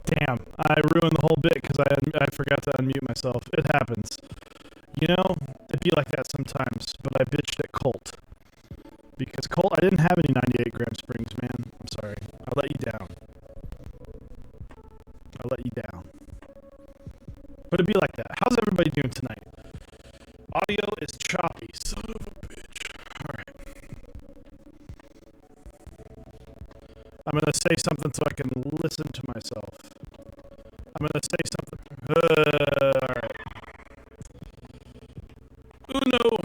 Damn, I ruined the whole bit because I forgot to unmute myself. It happens. You know, it'd be like that sometimes, but I bitched at Colt. Because Colt, I didn't have any 98 gram springs, man. I'm sorry. I let you down. I let you down. But it'd be like that. How's everybody doing tonight? Audio is choppy. Son of a bitch. Alright. I'm going to say something so I can listen to myself. I'm going to say something. Alright. Uno.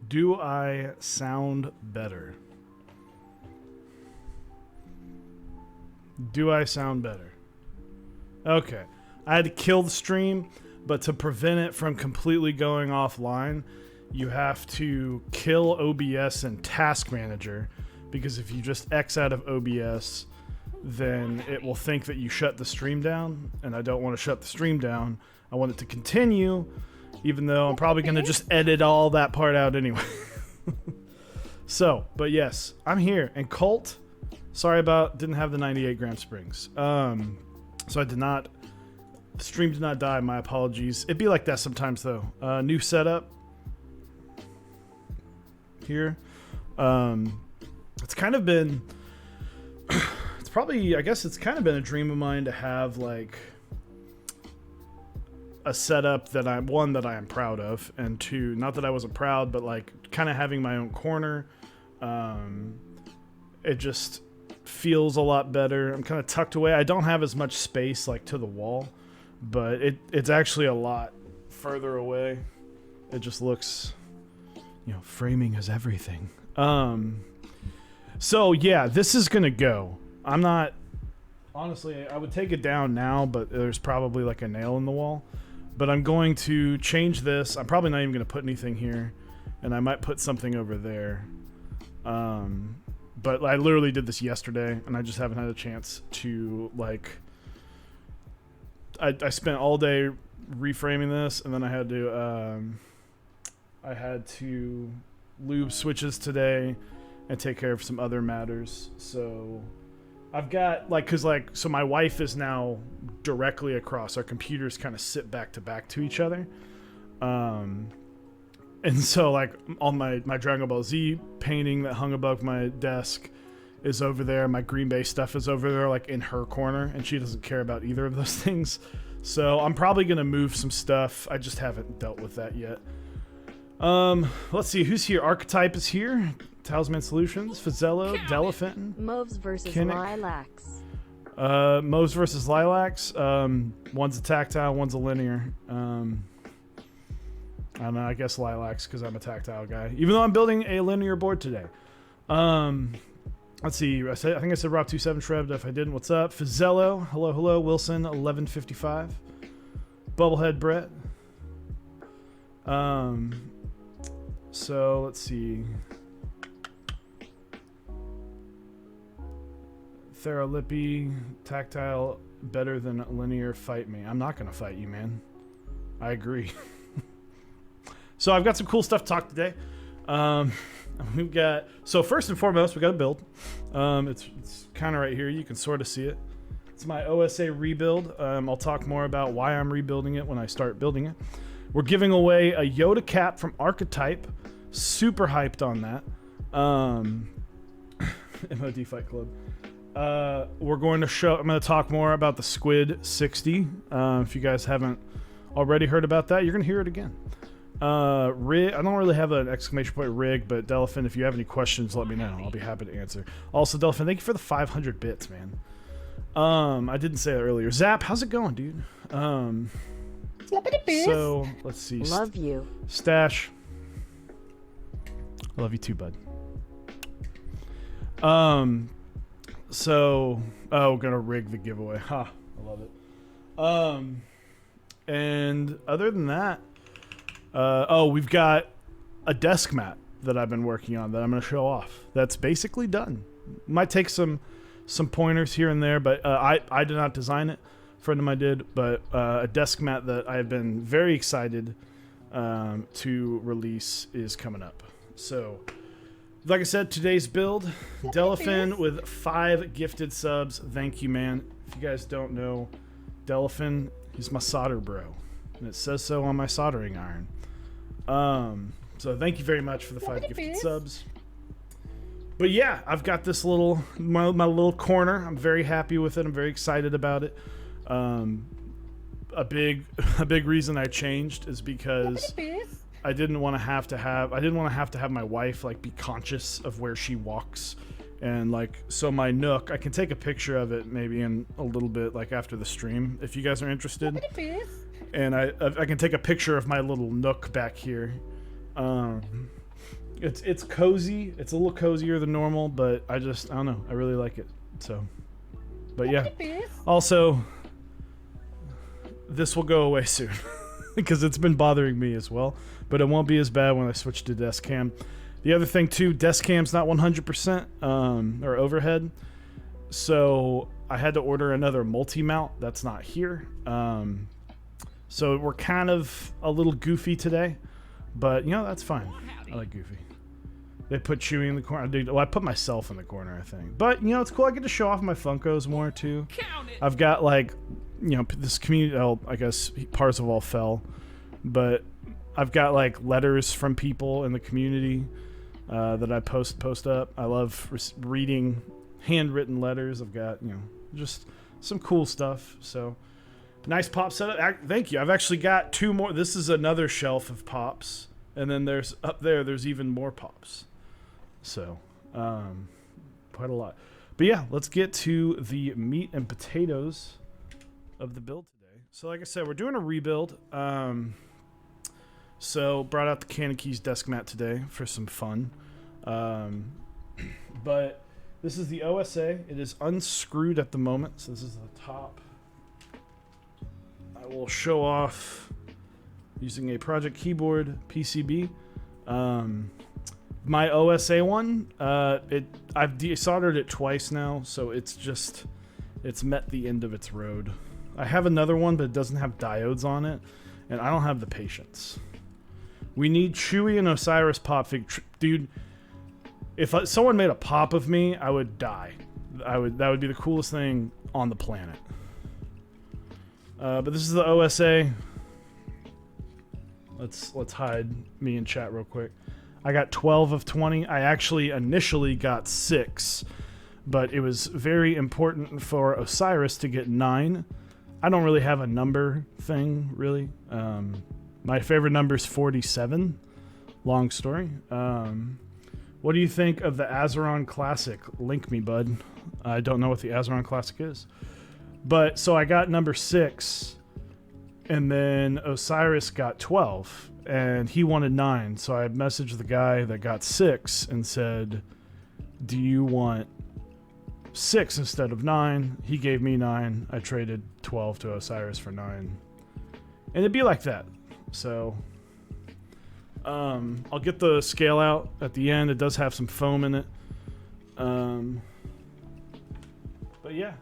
Do I sound better? Do I sound better? Okay. I had to kill the stream, but to prevent it from completely going offline, you have to kill OBS and Task Manager, because if you just X out of OBS, then it will think that you shut the stream down, and I don't want to shut the stream down. I want it to continue, even though I'm probably going to just edit all that part out anyway. So, but yes, I'm here. And Colt, sorry about, didn't have the 98 gram springs. So I did not, the stream did not die, my apologies. It'd be like that sometimes though. New setup here. It's kind of been, it's probably, I guess it's kind of been a dream of mine to have like a setup that I am proud of, and two, not that I wasn't proud, but like kind of having my own corner. It just feels a lot better. I'm kind of tucked away. I don't have as much space like to the wall, but it's actually a lot further away. It just looks, you know, framing is everything. So yeah, this is gonna go. I'm not, honestly, I would take it down now, but there's probably like a nail in the wall. But I'm going to change this. I'm probably not even going to put anything here. And I might put something over there. But I literally did this yesterday, and I just haven't had a chance to, like... I spent all day reframing this, and then I had to lube switches today and take care of some other matters. So... I've got, like, because, like, so my wife is now directly across. Our computers kind of sit back to each other. And so, like, all my Dragon Ball Z painting that hung above my desk is over there. My Green Bay stuff is over there, like, in her corner. And she doesn't care about either of those things. So I'm probably going to move some stuff. I just haven't dealt with that yet. Let's see. Who's here? Archetype is here. Talisman Solutions, Fazzello, Delafenton, Moves versus Kinnick. Lilacs. Moves versus Lilacs. One's a tactile, one's a linear. I don't know, I guess Lilacs because I'm a tactile guy. Even though I'm building a linear board today. Let's see. I think I said Rob 27 Shrev. If I didn't, what's up? Fazzello. Hello. Wilson 1155. Bubblehead Brett. So let's see. Theralippi, Tactile, better than linear fight me. I'm not going to fight you, man. I agree. So I've got some cool stuff to talk today. We've got, so first and foremost, we got a build. It's kind of right here. You can sort of see it. It's my OSA Re-Build. I'll talk more about why I'm rebuilding it when I start building it. We're giving away a Yoda cap from Archetype. Super hyped on that. MOD Fight Club. We're going to I'm going to talk more about the Squid 60. If you guys haven't already heard about that, you're going to hear it again. Rig, I don't really have an exclamation point rig, but Delphin, if you have any questions, let me know. I'll be happy to answer. Also, Delphin, thank you for the 500 bits, man. I didn't say that earlier. Zap, how's it going, dude? So let's see. Love you. Stash. I love you too, bud. So, we're gonna rig the giveaway. Ha, I love it. And other than that, we've got a desk mat that I've been working on that I'm gonna show off. That's basically done. Might take some pointers here and there, but I did not design it. A friend of mine did, but a desk mat that I've been very excited to release is coming up. So, like I said, today's build, Delphin with 5 gifted subs. Thank you, man. If you guys don't know, Delphin, he's my solder bro, and it says so on my soldering iron. So thank you very much for the 5 gifted subs. But yeah, I've got this my little corner. I'm very happy with it. I'm very excited about it. A big reason I changed is because I didn't want to have to have my wife like be conscious of where she walks, and like, so my nook, I can take a picture of it maybe in a little bit, like after the stream, if you guys are interested. And I can take a picture of my little nook back here. It's cozy. It's a little cozier than normal, but I don't know. I really like it. So, but yeah. Also, this will go away soon because it's been bothering me as well. But it won't be as bad when I switch to desk cam. The other thing too, desk cam's not 100% or overhead, so I had to order another multi-mount that's not here. So we're kind of a little goofy today, but you know, that's fine. I like goofy. They put Chewie in the corner. Well, I put myself in the corner, I think. But you know, it's cool. I get to show off my Funkos more too. I've got like, you know, this community. Oh, I guess Parzival fell, but I've got like letters from people in the community that I post up. I love reading handwritten letters. I've got, you know, just some cool stuff. So nice pop setup. Thank you. I've actually got 2 more. This is another shelf of pops, and then there's up there. There's even more pops. So quite a lot. But yeah, let's get to the meat and potatoes of the build today. So like I said, we're doing a rebuild. So brought out the Cannon Keys desk mat today for some fun. But this is the OSA. It is unscrewed at the moment. So this is the top. I will show off using a Project Keyboard PCB. My OSA one, I've desoldered it twice now, so it's met the end of its road. I have another one, but it doesn't have diodes on it, and I don't have the patience. We need Chewie and Osiris pop fig. Dude, if someone made a pop of me, I would die. That would be the coolest thing on the planet. But this is the OSA. Let's hide me in chat real quick. I got 12 of 20. I actually initially got 6, but it was very important for Osiris to get 9. I don't really have a number thing, really. My favorite number is 47. Long story. What do you think of the Azeron Classic? Link me, bud. I don't know what the Azeron Classic is. But, so I got number 6, and then Osiris got 12, and he wanted 9. So I messaged the guy that got 6 and said, do you want 6 instead of 9? He gave me 9. I traded 12 to Osiris for 9. And it'd be like that. So, I'll get the scale out at the end. It does have some foam in it. But yeah.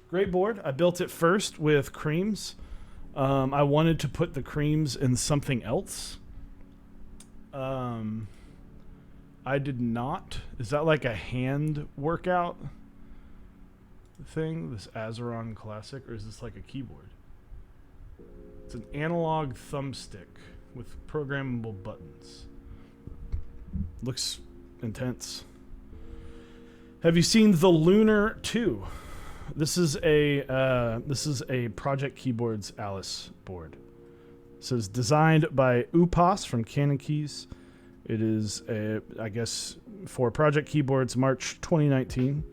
Great board. I built it first with creams. I wanted to put the creams in something else. I did not. Is that like a hand workout thing? This Azeron Classic, or is this like a keyboard? It's an analog thumbstick with programmable buttons. Looks intense. Have you seen the Lunar 2? This is a Project Keyboards Alice board. It says designed by Upas from Canon Keys. It is I guess for Project Keyboards March 2019.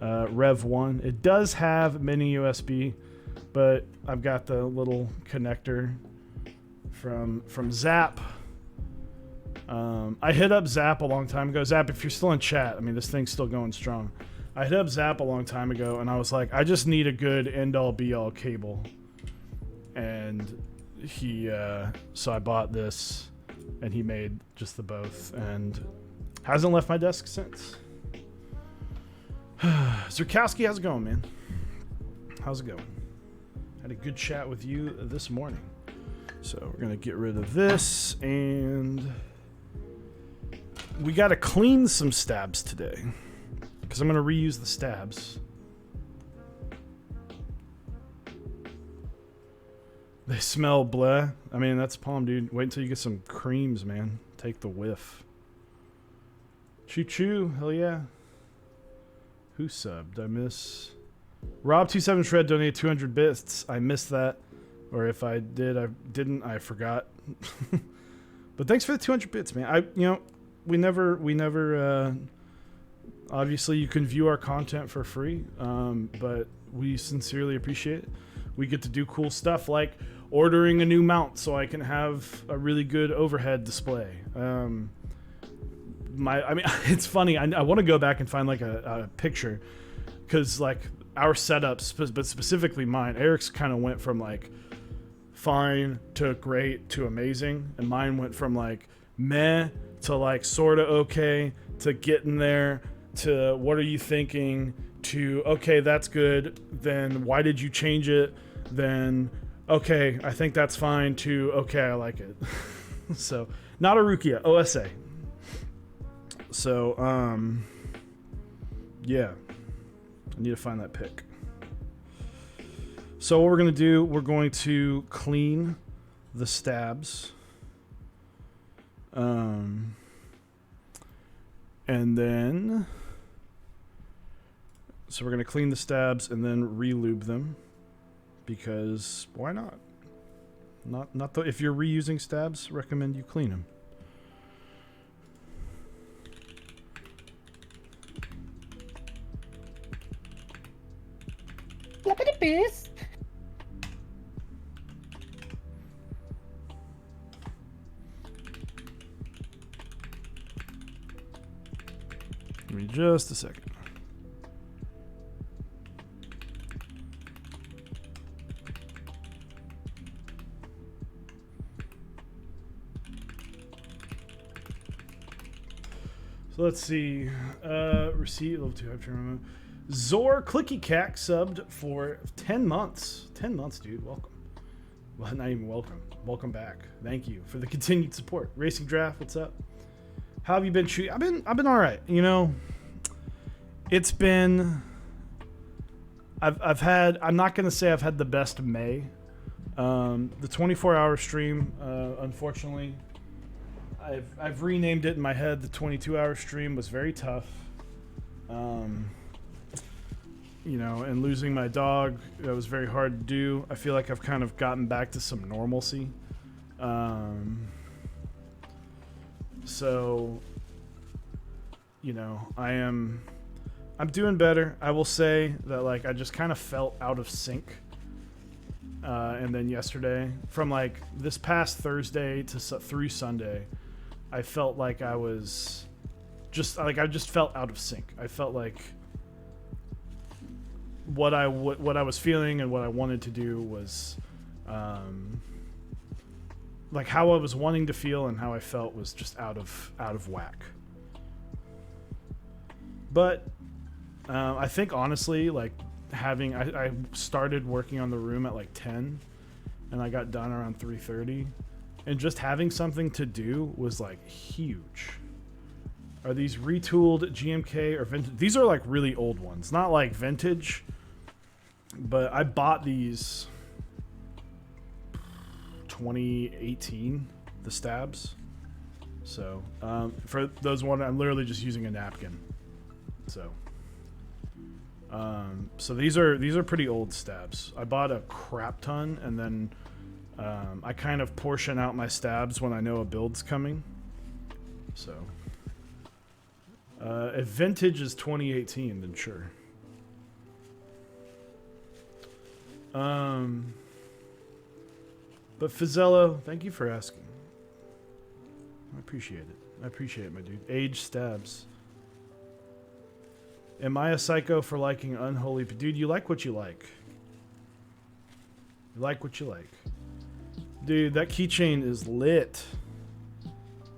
Rev 1. It does have mini USB, but I've got the little connector from Zap. I hit up Zap a long time ago. Zap, if you're still in chat, I mean, this thing's still going strong. I hit up Zap a long time ago, and I was like, I just need a good end-all, be-all cable. And so I bought this, and he made just the both, and hasn't left my desk since. Zerkowski, how's it going, man? How's it going? Had a good chat with you this morning. So we're going to get rid of this, and we got to clean some stabs today, because I'm going to reuse the stabs. They smell bleh. I mean, that's palm, dude. Wait until you get some creams, man. Take the whiff. Choo choo. Hell yeah. Who subbed? I miss. Rob27 Shred donated 200 bits. I missed that. Or if I did, I didn't. I forgot. But thanks for the 200 bits, man. We never. Obviously, you can view our content for free, but we sincerely appreciate it. We get to do cool stuff like ordering a new mount so I can have a really good overhead display. It's funny. I want to go back and find like a picture, because like our setups, but specifically mine, Eric's kind of went from like fine to great to amazing, and mine went from like meh to like sort of okay to getting there to what are you thinking to okay, that's good, then why did you change it, then okay, I think that's fine, to okay, I like it. So not a Rukia, OSA. So yeah, I need to find that pic. So what we're going to do, we're going to clean the stabs. And then, so we're going to clean the stabs and then re-lube them, because why not? If you're reusing stabs, recommend you clean them. Give me just a second. So let's see. Receipt level 2. I've turned Zor Clicky Cack subbed for 10 months. 10 months, dude. Welcome. Well, not even welcome. Welcome back. Thank you for the continued support. Racing Draft, what's up? How have you been shooting? I've been all right. You know, it's been. I've had. I'm not gonna say I've had the best May. The 24-hour stream, unfortunately, I've renamed it in my head. The 22-hour stream was very tough. You know, and losing my dog, that was very hard to do. I feel like I've kind of gotten back to some normalcy. So, you know, I'm doing better. I will say that, like, I just kind of felt out of sync. And then yesterday, from like this past Thursday to through Sunday, I felt like I was just like, I just felt out of sync. I felt like what I was feeling and what I wanted to do was, like how I was wanting to feel and how I felt was just out of whack. But I think honestly, like having, I started working on the room at like 10 and I got done around 3:30, and just having something to do was like huge. Are these retooled GMK or vintage? These are like really old ones, not like vintage, but I bought these 2018, the stabs. So for those one, I'm literally just using a napkin. So these are pretty old stabs. I bought a crap ton, and then I kind of portion out my stabs when I know a build's coming. So if vintage is 2018, then sure. But Fizzello, thank you for asking. I appreciate it. I appreciate it, my dude. Age stabs. Am I a psycho for liking unholy? Dude, you like what you like. You like what you like. Dude, that keychain is lit.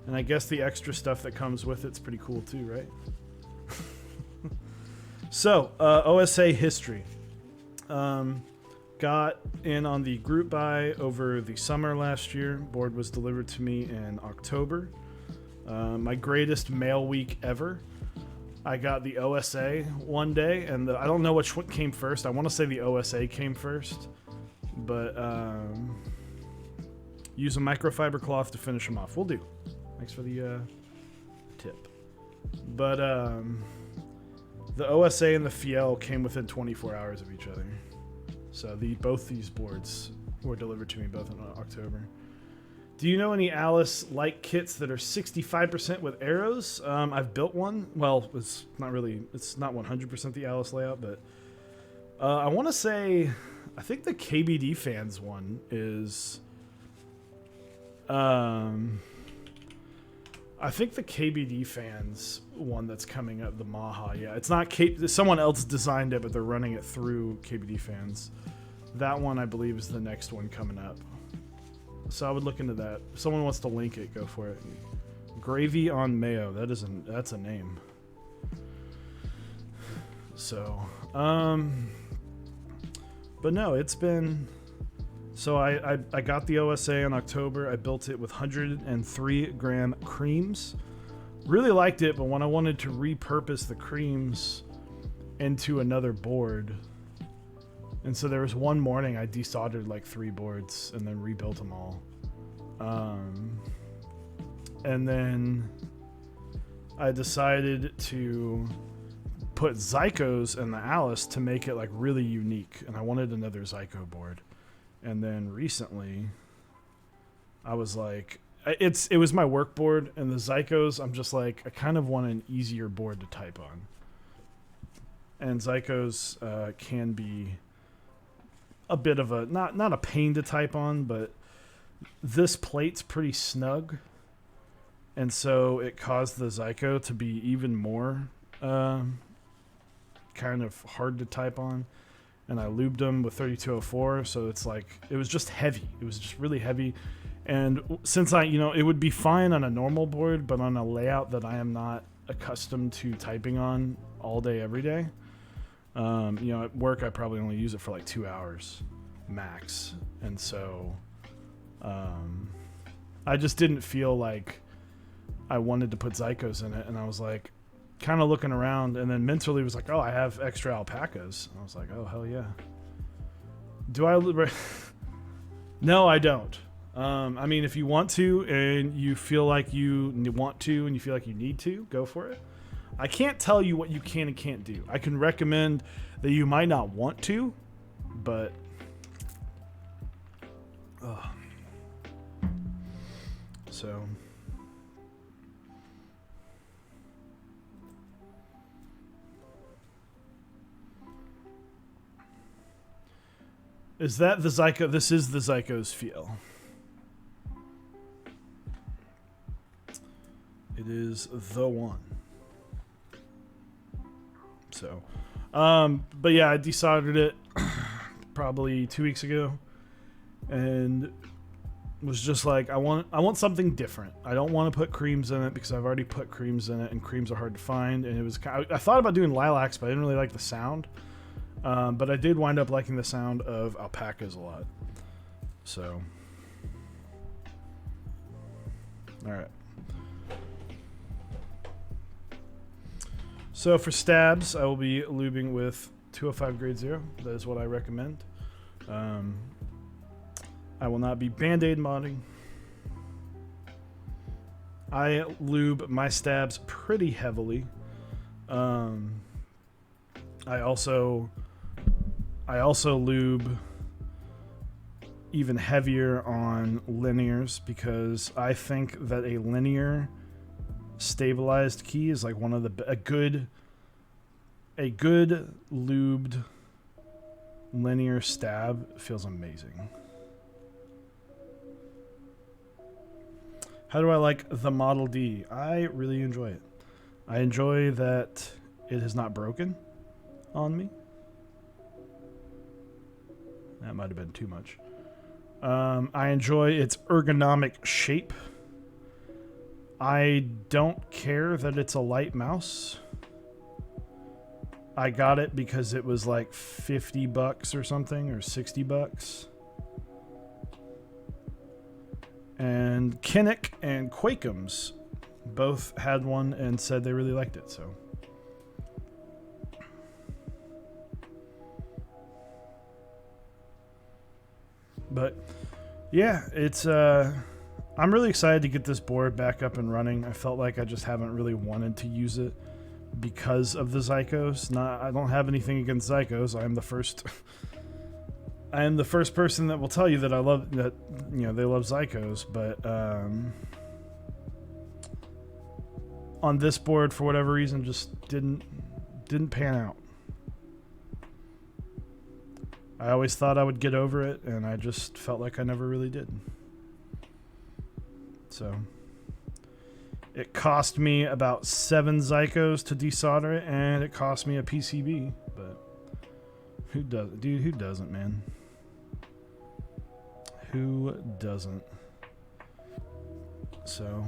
And I guess the extra stuff that comes with it's pretty cool too, right? So, OSA history. Got in on the group buy over the summer last year. Board was delivered to me in October. My greatest mail week ever. I got the OSA one day, and I don't know which one came first. I want to say the OSA came first, but use a microfiber cloth to finish them off. We'll do. Thanks for the tip. But the OSA and the Fiel came within 24 hours of each other. So both these boards were delivered to me both in October. Do you know any Alice-like kits that are 65% with arrows? I've built one. Well, it's not 100% the Alice layout, but I want to say, I think the KBD fans one is, I think the KBD fans one that's coming up, the Maha, yeah. It's not, someone else designed it, but they're running it through KBD fans. That one, I believe, is the next one coming up. So I would look into that. If someone wants to link it, go for it. Gravy on mayo. That's a name. So, but no, it's been. So I got the OSA in October. I built it with 103 gram creams. Really liked it, but when I wanted to repurpose the creams into another board. And so there was one morning I desoldered like 3 boards and then rebuilt them all. And then I decided to put Zycos in the Alice to make it like really unique. And I wanted another Zyco board. And then recently I was like, it was my work board, and the Zycos, I'm just like, I kind of want an easier board to type on. And Zycos can be a bit of a not a pain to type on, but this plate's pretty snug, and so it caused the Zyco to be even more kind of hard to type on. And I lubed them with 3204, so it's like it was just heavy. It was just really heavy, and since it would be fine on a normal board, but on a layout that I am not accustomed to typing on all day every day. At work I probably only use it for like 2 hours max, and so I just didn't feel like I wanted to put Zycos in it, and I was like kind of looking around, and then mentally was like, oh, I have extra alpacas. And I was like, oh, hell yeah. Do I? No, I don't. I mean, if you want to and you feel like you want to and you feel like you need to, go for it. I can't tell you what you can and can't do. I can recommend that you might not want to, but so is that the Zyco? This is the Zyco's feel. It is the one. So, but yeah, I desoldered it probably 2 weeks ago, and was just like, I want something different. I don't want to put creams in it because I've already put creams in it, and creams are hard to find. And it was I thought about doing lilacs, but I didn't really like the sound. But I did wind up liking the sound of alpacas a lot. So, all right. So for stabs, I will be lubing with 205 grade 0. That is what I recommend. I will not be Band-Aid modding. I lube my stabs pretty heavily. I also lube even heavier on linears because I think that a linear stabilized key is like one of the a good lubed linear stab feels amazing. How do I like the Model D? I really enjoy it. I enjoy that it is not broken on me. That might have been too much. I enjoy its ergonomic shape. I don't care that it's a light mouse. I got it because it was like $50 or something, or $60. And Kinnick and Quakems both had one and said they really liked it, so. But yeah, it's I'm really excited to get this board back up and running. I felt like I just haven't really wanted to use it because of the Zycos. I don't have anything against Zycos. I am the first person that will tell you that I love that, you know, they love Zycos, but on this board for whatever reason just didn't pan out. I always thought I would get over it, and I just felt like I never really did. So it cost me about 7 Zycos to desolder it, and it cost me a PCB. But who does, dude? Who doesn't, man? Who doesn't? So,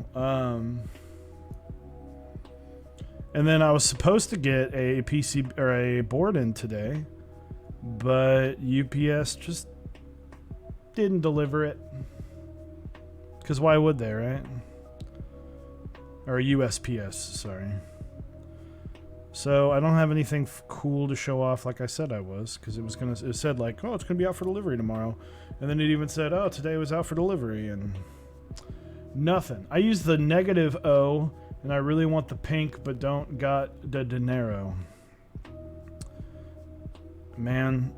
and then I was supposed to get a PC or a board in today, but UPS just didn't deliver it. Because why would they, right? Or USPS, sorry. So I don't have anything cool to show off like I said I was, because it said like, oh, it's gonna be out for delivery tomorrow, and then it even said, oh, today was out for delivery, and nothing. I used the -O, and I really want the pink, but don't got the dinero. Man,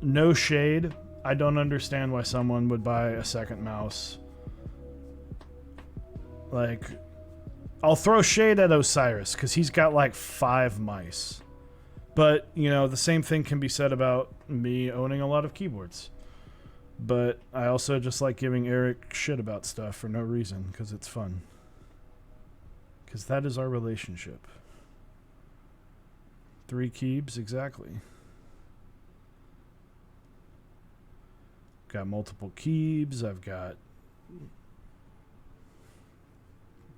no shade. I don't understand why someone would buy a second mouse. Like, I'll throw shade at Osiris because he's got like 5 mice. But, you know, the same thing can be said about me owning a lot of keyboards. But I also just like giving Eric shit about stuff for no reason because it's fun. Because that is our relationship. 3 keybs, exactly. Got multiple keybs. I've got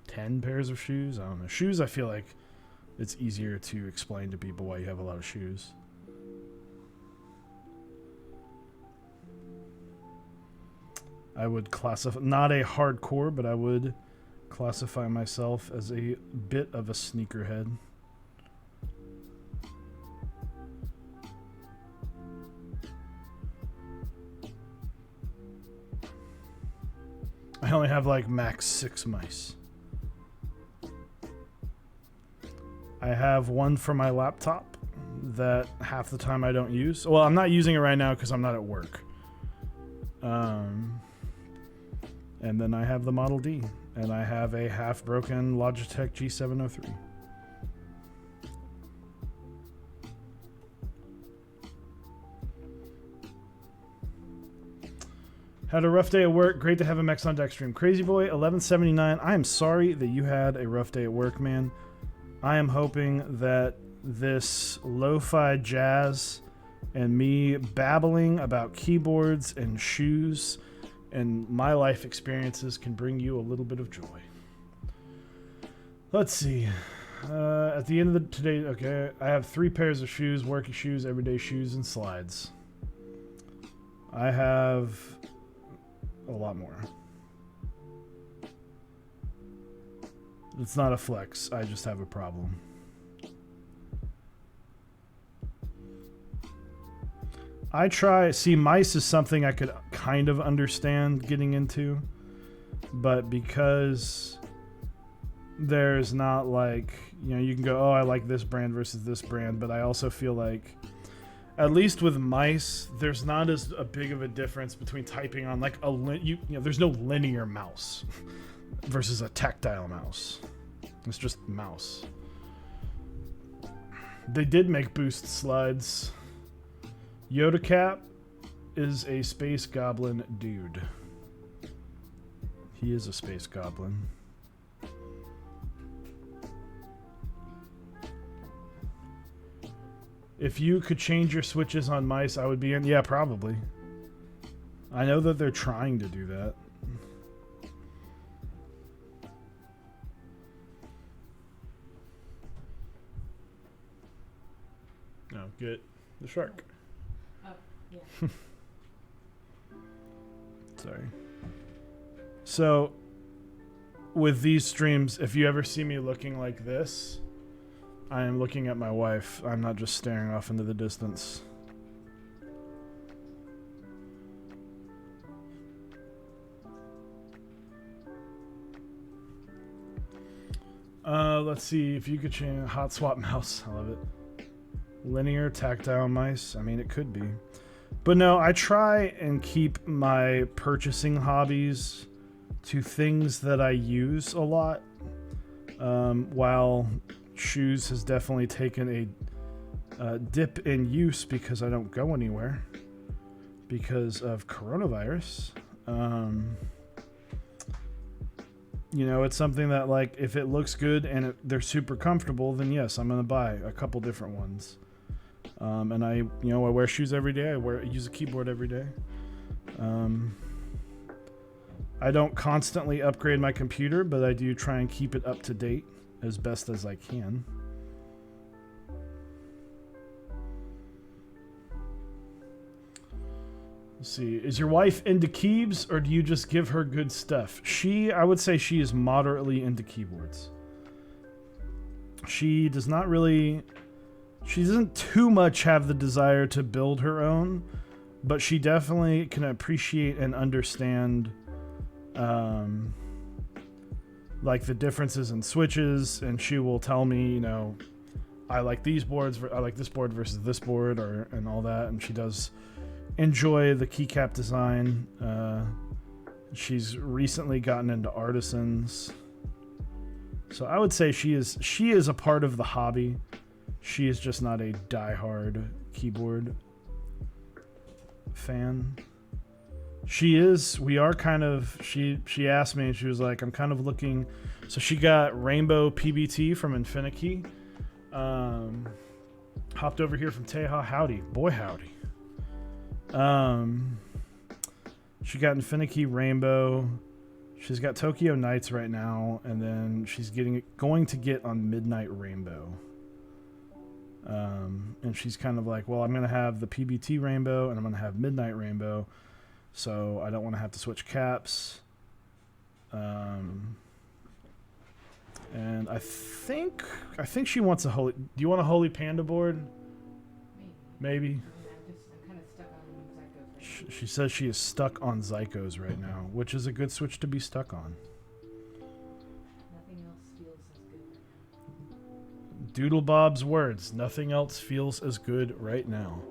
10 pairs of shoes. I don't know. Shoes, I feel like it's easier to explain to people why you have a lot of shoes. I would classify, not a hardcore, but I would classify myself as a bit of a sneakerhead. I only have like max 6 mice. I have one for my laptop that half the time I don't use. Well, I'm not using it right now because I'm not at work. And then I have the Model D, and I have a half-broken Logitech G703. Had a rough day at work. Great to have a Mex on deck stream. Crazy Boy 1179. I am sorry that you had a rough day at work, man. I am hoping that this lo-fi jazz and me babbling about keyboards and shoes and my life experiences can bring you a little bit of joy. Let's see. At the end of today, okay, I have 3 pairs of shoes, working shoes, everyday shoes, and slides. I have a lot more. It's not a flex. I just have a problem. See, mice is something I could kind of understand getting into, but because there's not like, you know, you can go, oh, I like this brand versus this brand, but I also feel like, at least with mice, there's not as a big of a difference between typing on like you know, there's no linear mouse versus a tactile mouse. It's just mouse. They did make boost slides. Yoda Cap is a space goblin dude. He is a space goblin. If you could change your switches on mice, I would be in. Yeah, probably. I know that they're trying to do that. No, get the shark. Oh, yeah. Sorry. So, with these streams, if you ever see me looking like this, I am looking at my wife. I'm not just staring off into the distance. Let's see if you could change hot swap mouse. I love it. Linear tactile mice. I mean, it could be. But no, I try and keep my purchasing hobbies to things that I use a lot. While shoes has definitely taken a dip in use because I don't go anywhere because of coronavirus. You know, it's something that, like, if it looks good and they're super comfortable, then yes, I'm going to buy a couple different ones. And I wear shoes every day. I use a keyboard every day. I don't constantly upgrade my computer, but I do try and keep it up to date as best as I can. Let's see. Is your wife into keybs, or do you just give her good stuff? I would say she is moderately into keyboards. She doesn't too much have the desire to build her own, but she definitely can appreciate and understand like the differences in switches, and she will tell me, you know, I like these boards, I like this board versus this board, and all that, and she does enjoy the keycap design. She's recently gotten into artisans, so I would say she is a part of the hobby. She is just not a diehard keyboard fan. She asked me, and she was like, I'm kind of looking. So she got Rainbow PBT from Infinikey. Hopped over here from Teja. Howdy. Boy, howdy. She got Infinikey Rainbow. She's got Tokyo Nights right now, and then she's going to get on Midnight Rainbow. And she's kind of like, well, I'm going to have the PBT Rainbow, and I'm going to have Midnight Rainbow, so I don't want to have to switch caps. And I think she wants a Holy... Do you want a Holy Panda board? Maybe. I'm kind of stuck on Zycos right now. She says she is stuck on Zycos right now, which is a good switch to be stuck on. Nothing else feels as good right now. Doodle Bob's words. Nothing else feels as good right now.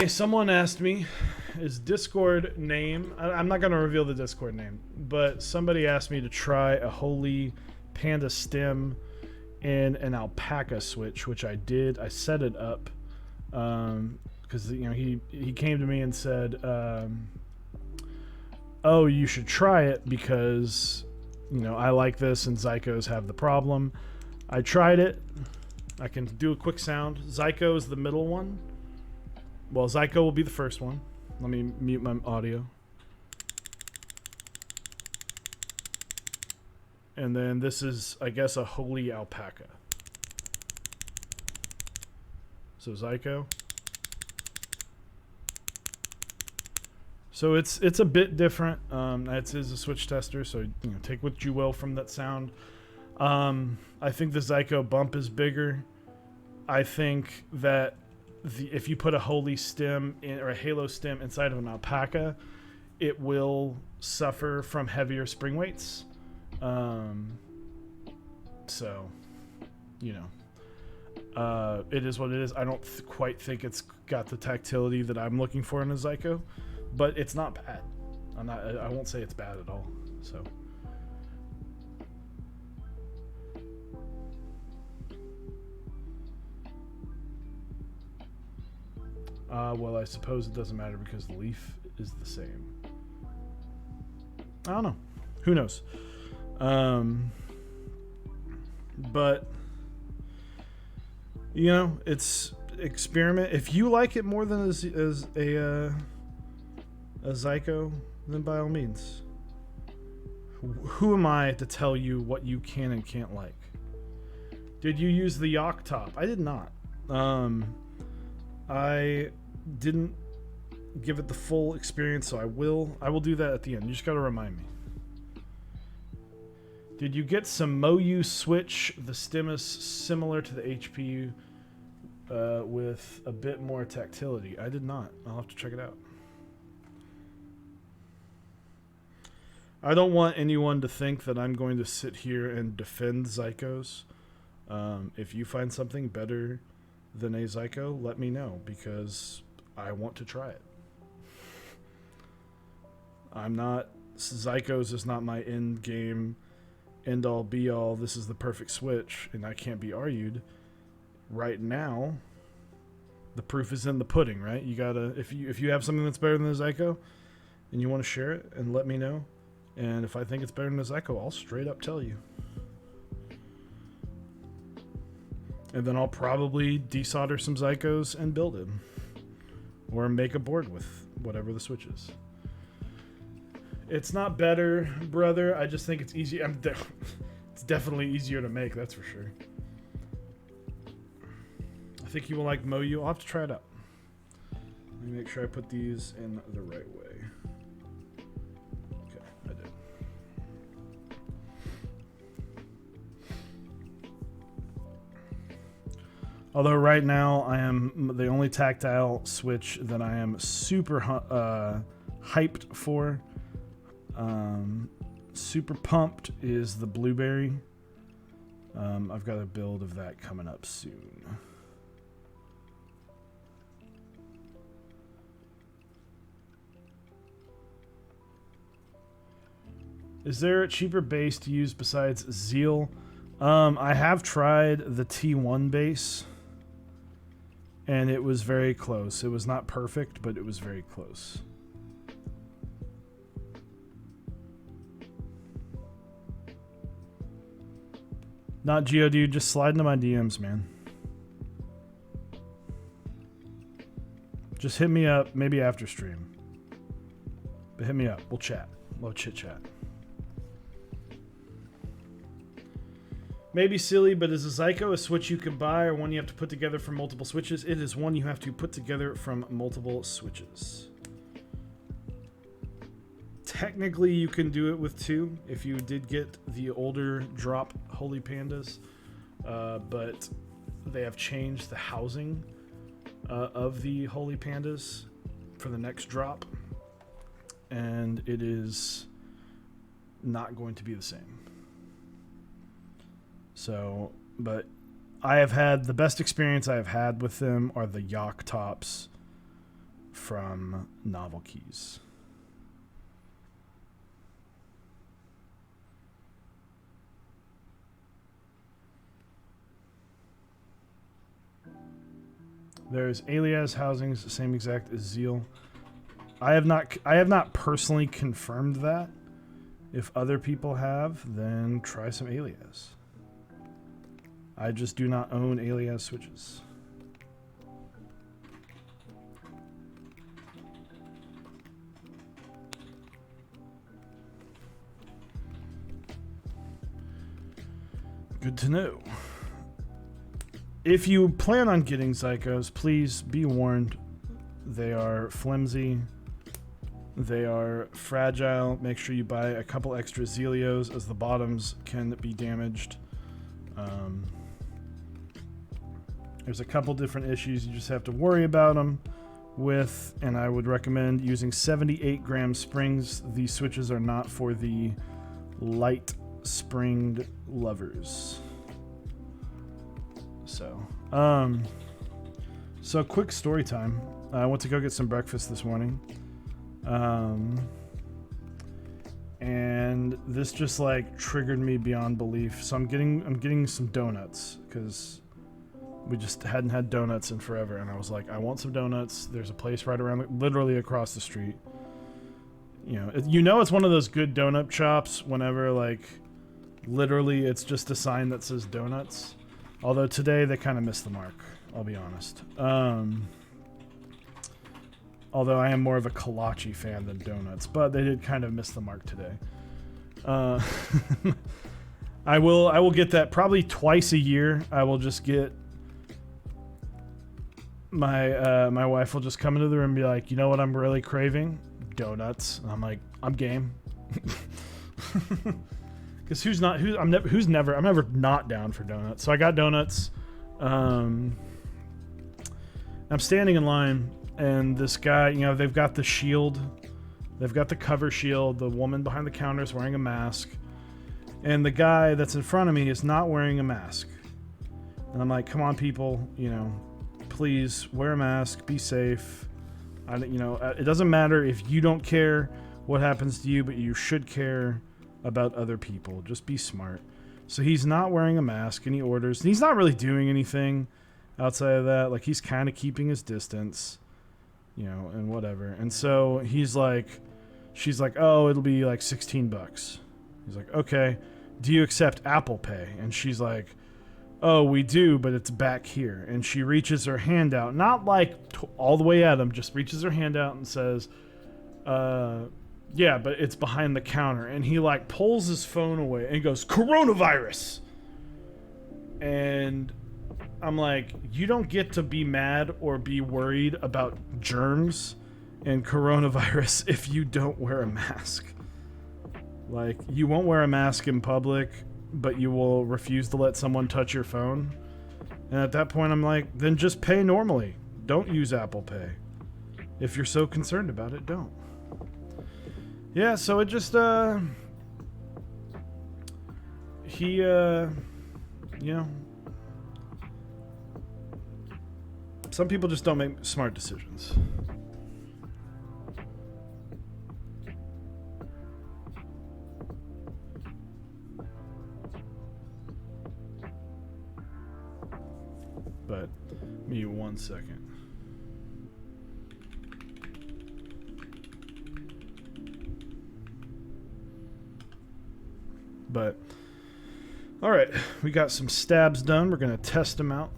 Someone asked me, is Discord name... I'm not going to reveal the Discord name, but somebody asked me to try a Holy Panda stem in an alpaca switch, which I did. I set it up because he came to me and said, oh, you should try it because I like this and Zycos have the problem. I tried it. I can do a quick sound. Zyco is the middle one. Well, Zyco will be the first one. Let me mute my audio. And then this is, I guess, a holy alpaca. So Zyko. So it's a bit different. It is a switch tester, so take what you will from that sound. I think the Zyko bump is bigger. I think that if you put a holy stem or a halo stem inside of an alpaca, it will suffer from heavier spring weights. So, it is what it is. I don't quite think it's got the tactility that I'm looking for in a Zyko, but it's not bad. I won't say it's bad at all. So. Well, I suppose it doesn't matter because the leaf is the same. I don't know. Who knows? But it's experiment. If you like it more than as a Zyko, then by all means. Who am I to tell you what you can and can't like? Did you use the Yak top? I did not. I didn't give it the full experience, so I will do that at the end. You just got to remind me. Did you get some MoU switch? The stem is similar to the HPU with a bit more tactility. I did not. I'll have to check it out. I don't want anyone to think that I'm going to sit here and defend Zykos. If you find something better than a Zyko, let me know, because I want to try it. Zykos is not my end game, end all be all. This is the perfect switch, and I can't be argued. Right now, the proof is in the pudding, right? You gotta, if you have something that's better than a Zyko, and you want to share it, and let me know. And if I think it's better than a Zyko, I'll straight up tell you. And then I'll probably desolder some Zykos and build it. Or make a board with whatever the switch is. It's not better, brother. I just think it's easy. It's definitely easier to make, that's for sure. I think you will like MoU. I'll have to try it out. Let me make sure I put these in the right way. Okay, I did. Although right now I am the only tactile switch that I am super hyped for, super pumped, is the blueberry. I've got a build of that coming up soon. Is there a cheaper base to use besides Zeal? I have tried the T1 base, and it was very close. It was not perfect, but it was very close. Not Geodude, just slide into my DMs, man. Just hit me up, maybe after stream. But hit me up, we'll chat. We'll chit chat. Maybe silly, but is a Zyko a switch you can buy or one you have to put together from multiple switches? It is one you have to put together from multiple switches. Technically, you can do it with two if you did get the older drop Holy Pandas, but they have changed the housing of the Holy Pandas for the next drop, and it is not going to be the same. So, but I have had the best experience I have had with them are the Yak tops from Novel Keys. There's Alias housings, the same exact as Zeal. I have not personally confirmed that. If other people have, then try some Alias. I just do not own Alias switches. Good to know. If you plan on getting Zycos, please be warned. They are flimsy. They are fragile. Make sure you buy a couple extra Zelios, as the bottoms can be damaged. There's a couple different issues you just have to worry about them with, and I would recommend using 78 gram springs. These switches are not for the light springed lovers. So quick story time. I went to go get some breakfast this morning. And this just like triggered me beyond belief. So I'm getting some donuts because we just hadn't had donuts in forever, and I was like, I want some donuts. There's a place right around, literally across the street. You know, it's one of those good donut shops whenever like, literally, it's just a sign that says donuts. Although today they kind of missed the mark. I'll be honest. Although I am more of a kolache fan than donuts, but they did kind of miss the mark today. I will get that probably twice a year. I will just get my wife will just come into the room and be like, you know what I'm really craving? Donuts. And I'm like, I'm game. Because I'm never not down for donuts. So I got donuts. I'm standing in line, and this guy, they've got the shield. They've got the cover shield. The woman behind the counter is wearing a mask. And the guy that's in front of me is not wearing a mask. And I'm like, come on, people, please wear a mask, be safe. It doesn't matter if you don't care what happens to you, but you should care about other people. Just be smart. So he's not wearing a mask, and he orders. And he's not really doing anything outside of that. Like, he's kind of keeping his distance, and whatever. And so she's like, oh, it'll be like $16. He's like, okay, do you accept Apple Pay? And she's like, oh, we do, but it's back here. And she reaches her hand out, not like all the way at him, just reaches her hand out and says, yeah, but it's behind the counter. And he like pulls his phone away and goes, coronavirus. And I'm like, you don't get to be mad or be worried about germs and coronavirus if you don't wear a mask. Like, you won't wear a mask in public, but you will refuse to let someone touch your phone. And at that point, I'm like, then just pay normally. Don't use Apple Pay. If you're so concerned about it, don't. Yeah, so it just, some people just don't make smart decisions. But, give me 1 second. But, alright, we got some stabs done. We're going to test them out.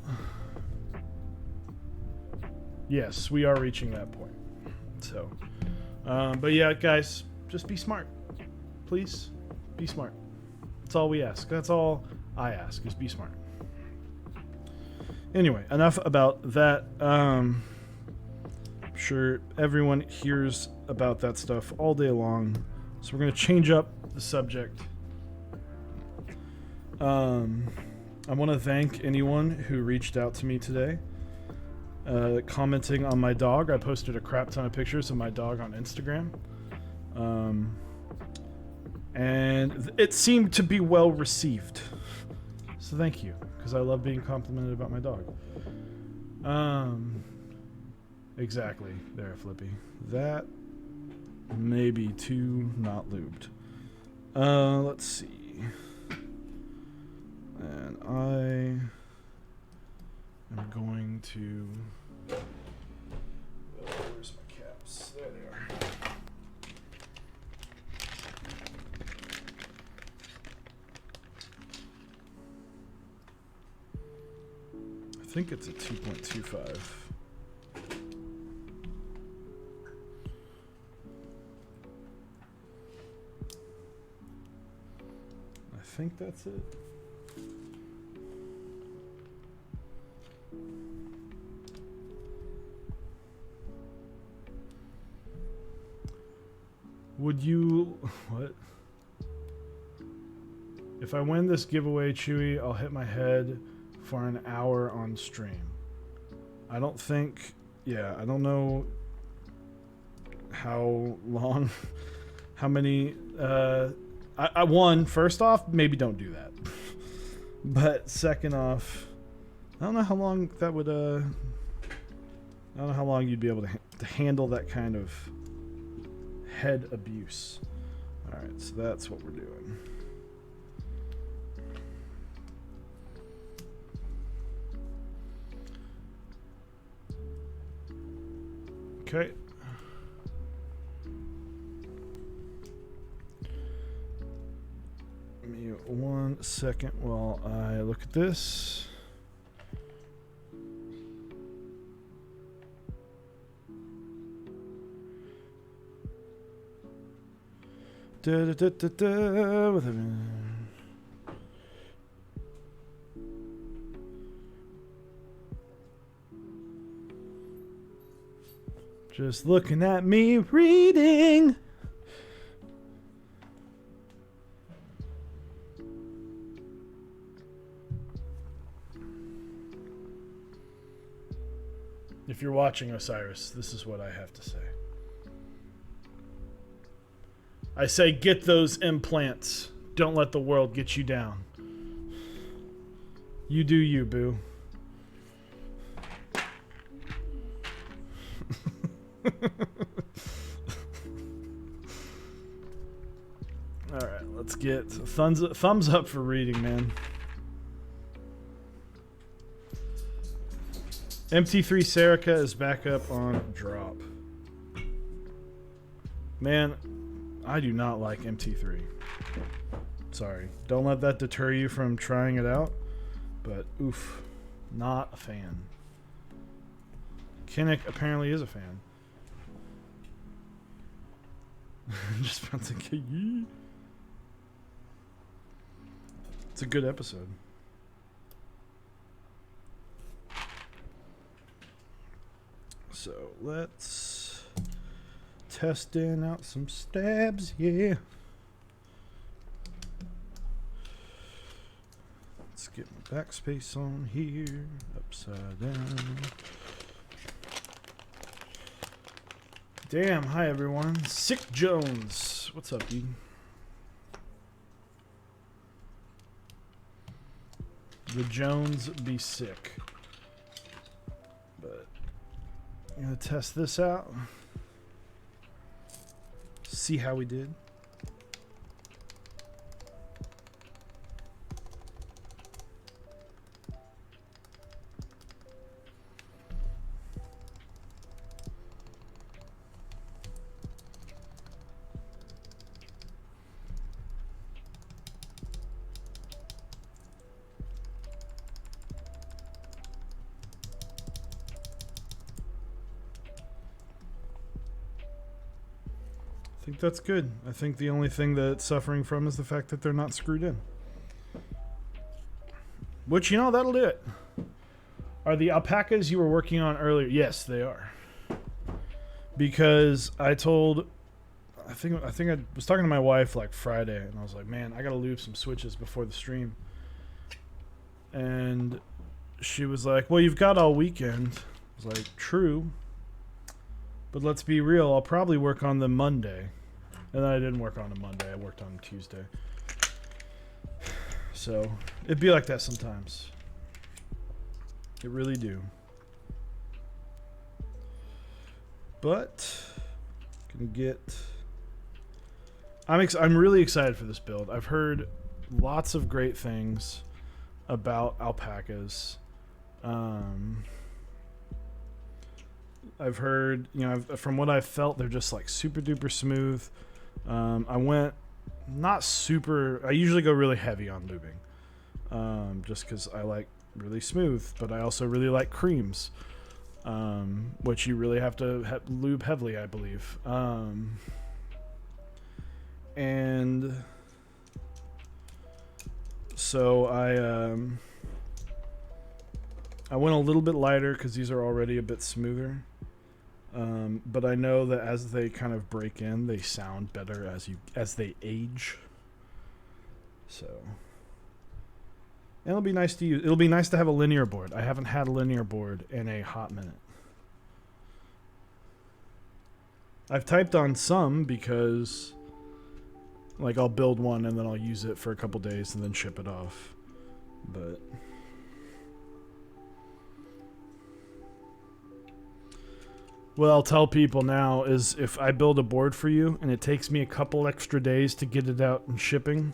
Yes, we are reaching that point. So, but yeah, guys, just be smart. Please, be smart. That's all we ask. That's all I ask, is be smart. Anyway, enough about that. I'm sure everyone hears about that stuff all day long. So we're going to change up the subject. I want to thank anyone who reached out to me today, commenting on my dog. I posted a crap ton of pictures of my dog on Instagram. And it seemed to be well received. So thank you, because I love being complimented about my dog. Exactly. There, Flippy. That may be too not lubed. Let's see. And I am going to... where's my caps? There they are. I think it's a 2.25. I think that's it. Would you... What? If I win this giveaway, Chewy, I'll hit my head for an hour on stream. I don't think... Yeah, I don't know how long... How many... one, first off, maybe don't do that. But second off, I don't know how long that would... I don't know how long you'd be able to handle that kind of head abuse. Alright, so that's what we're doing. Okay. Give me 1 second while I look at this. Da, da, da, da, da, with a... Just looking at me reading. If you're watching, Osiris, this is what I have to say. I say get those implants. Don't let the world get you down. You do you, boo. Alright, let's get thumbs up for reading, man. MT3 Serica is back up on drop. Man, I do not like MT3. Sorry. Don't let that deter you from trying it out. But, oof. Not a fan. Kinnick apparently is a fan. Just about to get you. It's a good episode. So let's testing out some stabs, yeah. Let's get my backspace on here, upside down. Damn, hi everyone. Sick Jones. What's up, dude? The Jones be sick. But I'm gonna test this out. See how we did. I think that's good. I think the only thing that it's suffering from is the fact that they're not screwed in. Which, you know, that'll do it. Are the alpacas you were working on earlier? Yes, they are. Because I think I was talking to my wife like Friday, and I was like, man, I gotta lube some switches before the stream. And she was like, well, you've got all weekend. I was like, true. But let's be real, I'll probably work on them Monday. And then I didn't work on them Monday, I worked on them Tuesday. So, it'd be like that sometimes. It really do. But, gonna get... I'm really excited for this build. I've heard lots of great things about alpacas. I've heard, you know, from what I've felt, they're just like super duper smooth. I went not super, I usually go really heavy on lubing. Just because I like really smooth, but I also really like creams. Which you really have to lube heavily, I believe. And so I went a little bit lighter because these are already a bit smoother. But I know that as they kind of break in, they sound better as they age. So, and it'll be nice to use. It'll be nice to have a linear board. I haven't had a linear board in a hot minute. I've typed on some because, like, I'll build one and then I'll use it for a couple days and then ship it off. But what I'll tell people now is if I build a board for you and it takes me a couple extra days to get it out and shipping,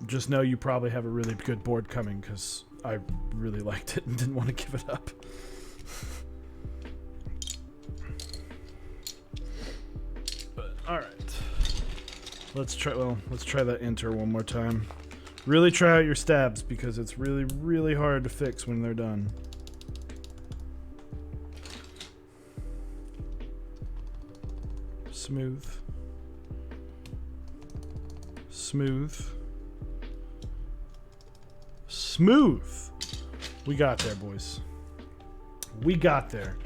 just know you probably have a really good board coming because I really liked it and didn't want to give it up. But all right, let's try that enter one more time. Really try out your stabs because it's really, really hard to fix when they're done. Smooth. Smooth. Smooth. We got there, boys. We got there.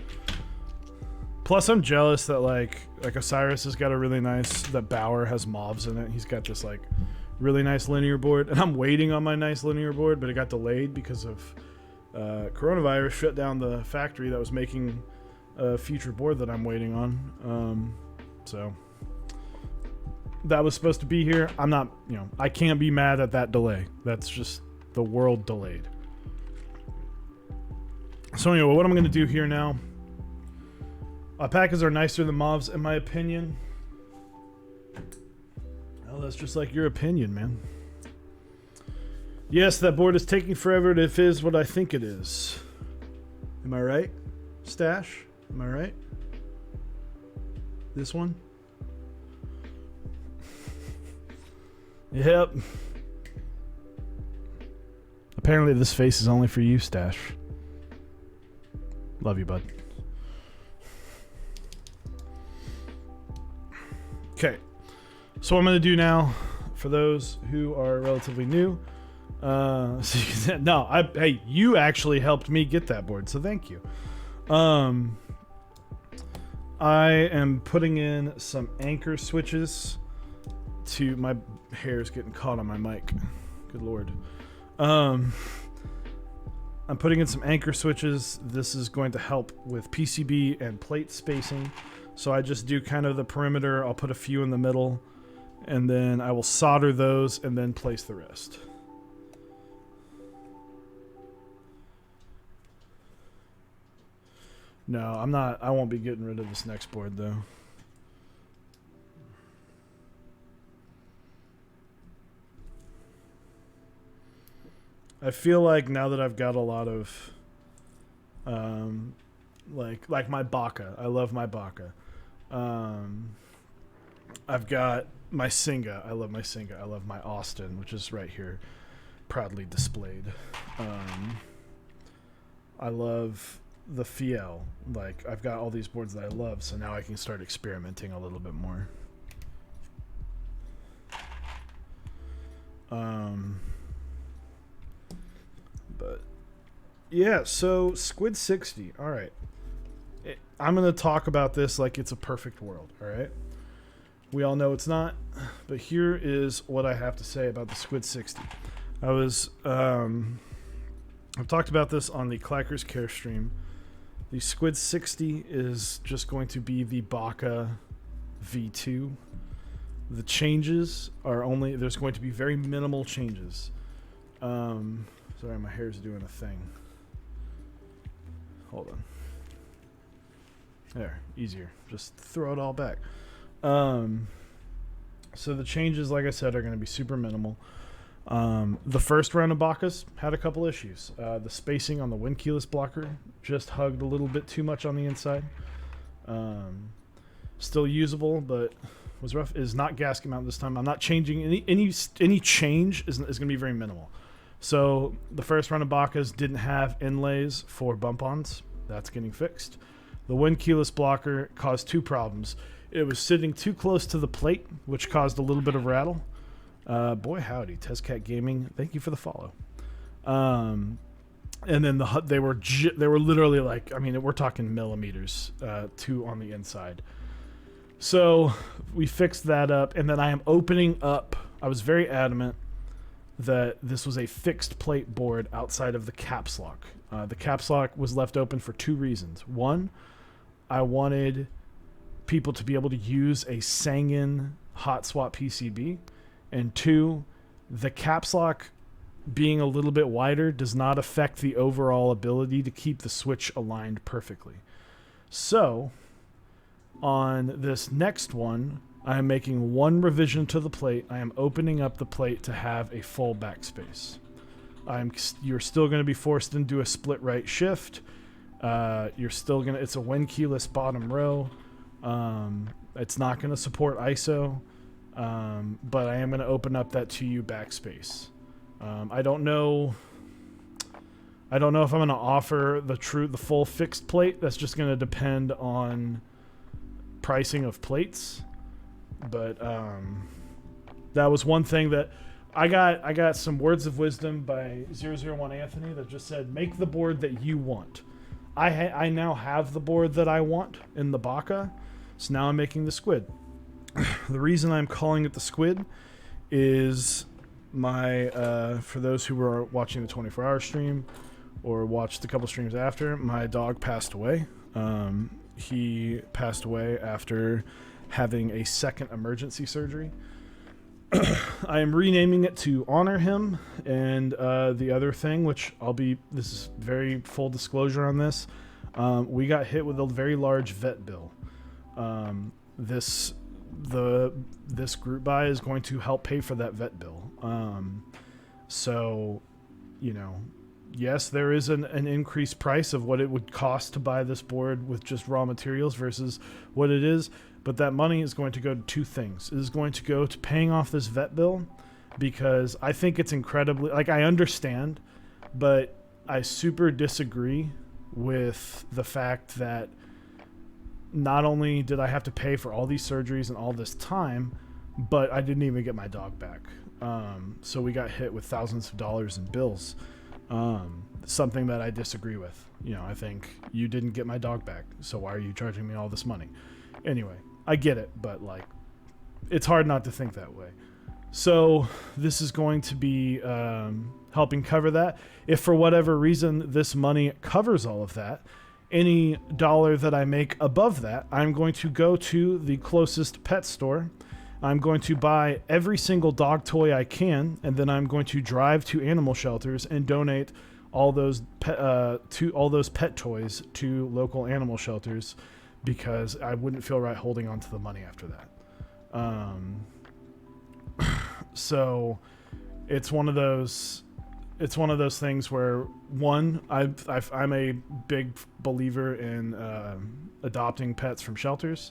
Plus, I'm jealous that like Osiris has got a really nice. That Bauer has mauves in it. He's got this like really nice linear board, and I'm waiting on my nice linear board, but it got delayed because of coronavirus shut down the factory that was making a future board that I'm waiting on. So that was supposed to be here. I'm not, I can't be mad at that delay. That's just the world delayed. So anyway, what I'm going to do here now, alpacas are nicer than mauves in my opinion. Oh, that's just like your opinion, man. Yes, that board is taking forever to fizz what I think it is. Am I right, Stash? Am I right? This one? Yep. Apparently this face is only for you, Stash. Love you, bud. Okay. So what I'm going to do now, for those who are relatively new, hey, you actually helped me get that board, so thank you. I am putting in some anchor switches to my hair's getting caught on my mic. Good lord. I'm putting in some anchor switches. This is going to help with PCB and plate spacing. So I just do kind of the perimeter. I'll put a few in the middle, and then I will solder those and then place the rest. No, I'm not. I won't be getting rid of this next board though. I feel like now that I've got a lot of like my Baka. I love my Baka. I've got my Singa. I love my Singa. I love my Austin, which is right here, proudly displayed. I love the Fiel. Like, I've got all these boards that I love, so now I can start experimenting a little bit more. But yeah, so Squid 60. All right. I'm going to talk about this like it's a perfect world, all right? We all know it's not, but here is what I have to say about the Squid 60. I've talked about this on the Clackers Care stream. The Squid 60 is just going to be the Baka V2. The changes are only, there's going to be very minimal changes. Sorry, my hair's doing a thing. Hold on. There, easier. Just throw it all back. So the changes, like I said, are going to be super minimal. The first round of Bakas had a couple issues. The spacing on the wind keyless blocker just hugged a little bit too much on the inside. Still usable, but was rough. Is not gasket mount this time. I'm not changing any change is going to be very minimal. So the first round of Bakas didn't have inlays for bump-ons. That's getting fixed. The wind keyless blocker caused two problems. It was sitting too close to the plate, which caused a little bit of rattle. Boy howdy, Tezcat Gaming, thank you for the follow. And then they were literally like, I mean, we're talking millimeters, two on the inside. So we fixed that up, and then I am opening up. I was very adamant that this was a fixed plate board outside of the caps lock. The caps lock was left open for two reasons. One, I wanted people to be able to use a Sangen hot swap PCB, and two, the caps lock being a little bit wider does not affect the overall ability to keep the switch aligned perfectly. So on this next one, I am making one revision to the plate. I am opening up the plate to have a full backspace. You're still going to be forced into a split right shift. You're still going to, it's a when keyless bottom row. It's not going to support ISO, but I am going to open up that 2U backspace. I don't know if I'm going to offer the full fixed plate. That's just going to depend on pricing of plates. But that was one thing that I got some words of wisdom by 001 Anthony that just said, make the board that you want. I now have the board that I want in the Baka, so now I'm making the squid. The reason I'm calling it the squid is for those who were watching the 24-hour stream or watched a couple streams after, my dog passed away. He passed away after having a second emergency surgery. I am renaming it to honor him, and the other thing, which this is very full disclosure on this, we got hit with a very large vet bill. This group buy is going to help pay for that vet bill. So, yes, there is an increased price of what it would cost to buy this board with just raw materials versus what it is. But that money is going to go to two things. It is going to go to paying off this vet bill, because I think it's incredibly, I understand, but I super disagree with the fact that not only did I have to pay for all these surgeries and all this time, but I didn't even get my dog back. So we got hit with thousands of dollars in bills. Something that I disagree with. I think you didn't get my dog back, so why are you charging me all this money? Anyway, I get it, but it's hard not to think that way. So this is going to be helping cover that. If for whatever reason this money covers all of that, any dollar that I make above that, I'm going to go to the closest pet store. I'm going to buy every single dog toy I can, and then I'm going to drive to animal shelters and donate all those pet toys to local animal shelters, because I wouldn't feel right holding on to the money after that. So it's one of those things where, one, I'm a big believer in adopting pets from shelters,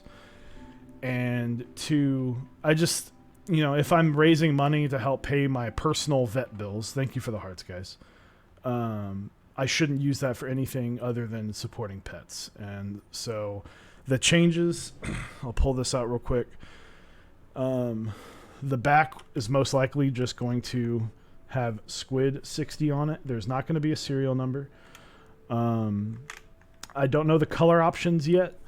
and two, I just, if I'm raising money to help pay my personal vet bills, thank you for the hearts, guys, I shouldn't use that for anything other than supporting pets. And so the changes, I'll pull this out real quick. The back is most likely just going to have Squid 60 on it. There's not going to be a serial number. I don't know the color options yet,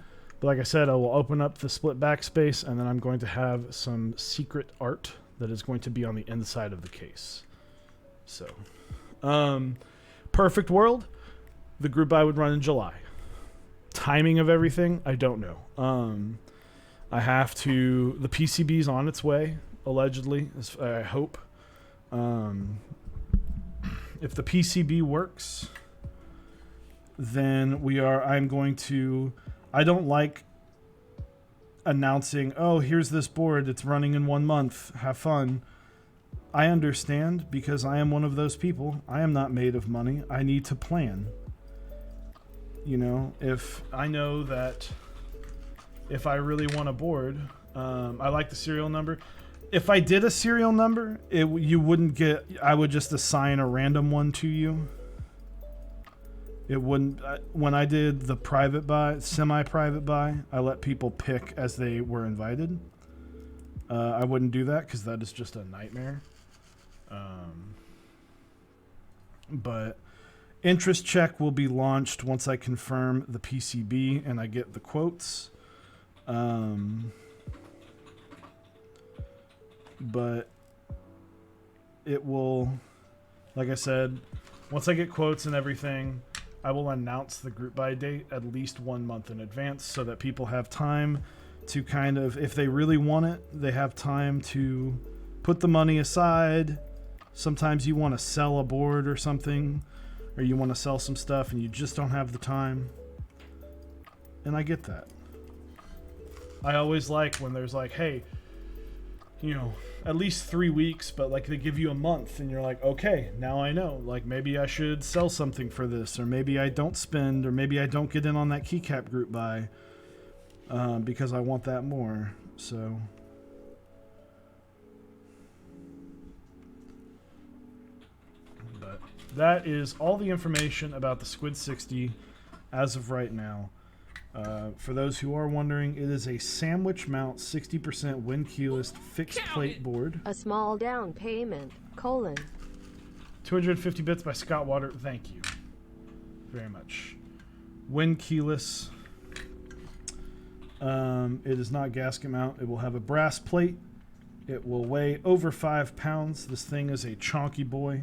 but like I said, I will open up the split backspace, and then I'm going to have some secret art that is going to be on the inside of the case. So, perfect world, the group buy would run in July. Timing of everything, I don't know. The PCB's on its way, allegedly, I hope. If the PCB works, then I don't like announcing, oh, here's this board, it's running in 1 month, have fun. I understand, because I am one of those people. I am not made of money. I need to plan. If I know that if I really want a board, I like the serial number. If I did a serial number, you wouldn't get, I would just assign a random one to you. It wouldn't, when I did the private buy, semi-private buy, I let people pick as they were invited. I wouldn't do that because that is just a nightmare. But Interest check will be launched once I confirm the PCB and I get the quotes. But it will, like I said, once I get quotes and everything, I will announce the group buy date at least 1 month in advance so that people have time to kind of, if they really want it, they have time to put the money aside. Sometimes you want to sell a board or something, or you want to sell some stuff and you just don't have the time. And I get that. I always like when there's like, hey, you know, at least 3 weeks, but like they give you a month and you're like, okay, now I know, like maybe I should sell something for this, or maybe I don't spend, or maybe I don't get in on that keycap group buy because I want that more. So but that is all the information about the Squid 60 as of right now. For those who are wondering, it is a sandwich mount 60% wind keyless fixed plate board. A small down payment, colon. 250 bits by Scott Water. Thank you very much. Wind keyless. It is not gasket mount. It will have a brass plate. It will weigh over 5 pounds. This thing is a chonky boy.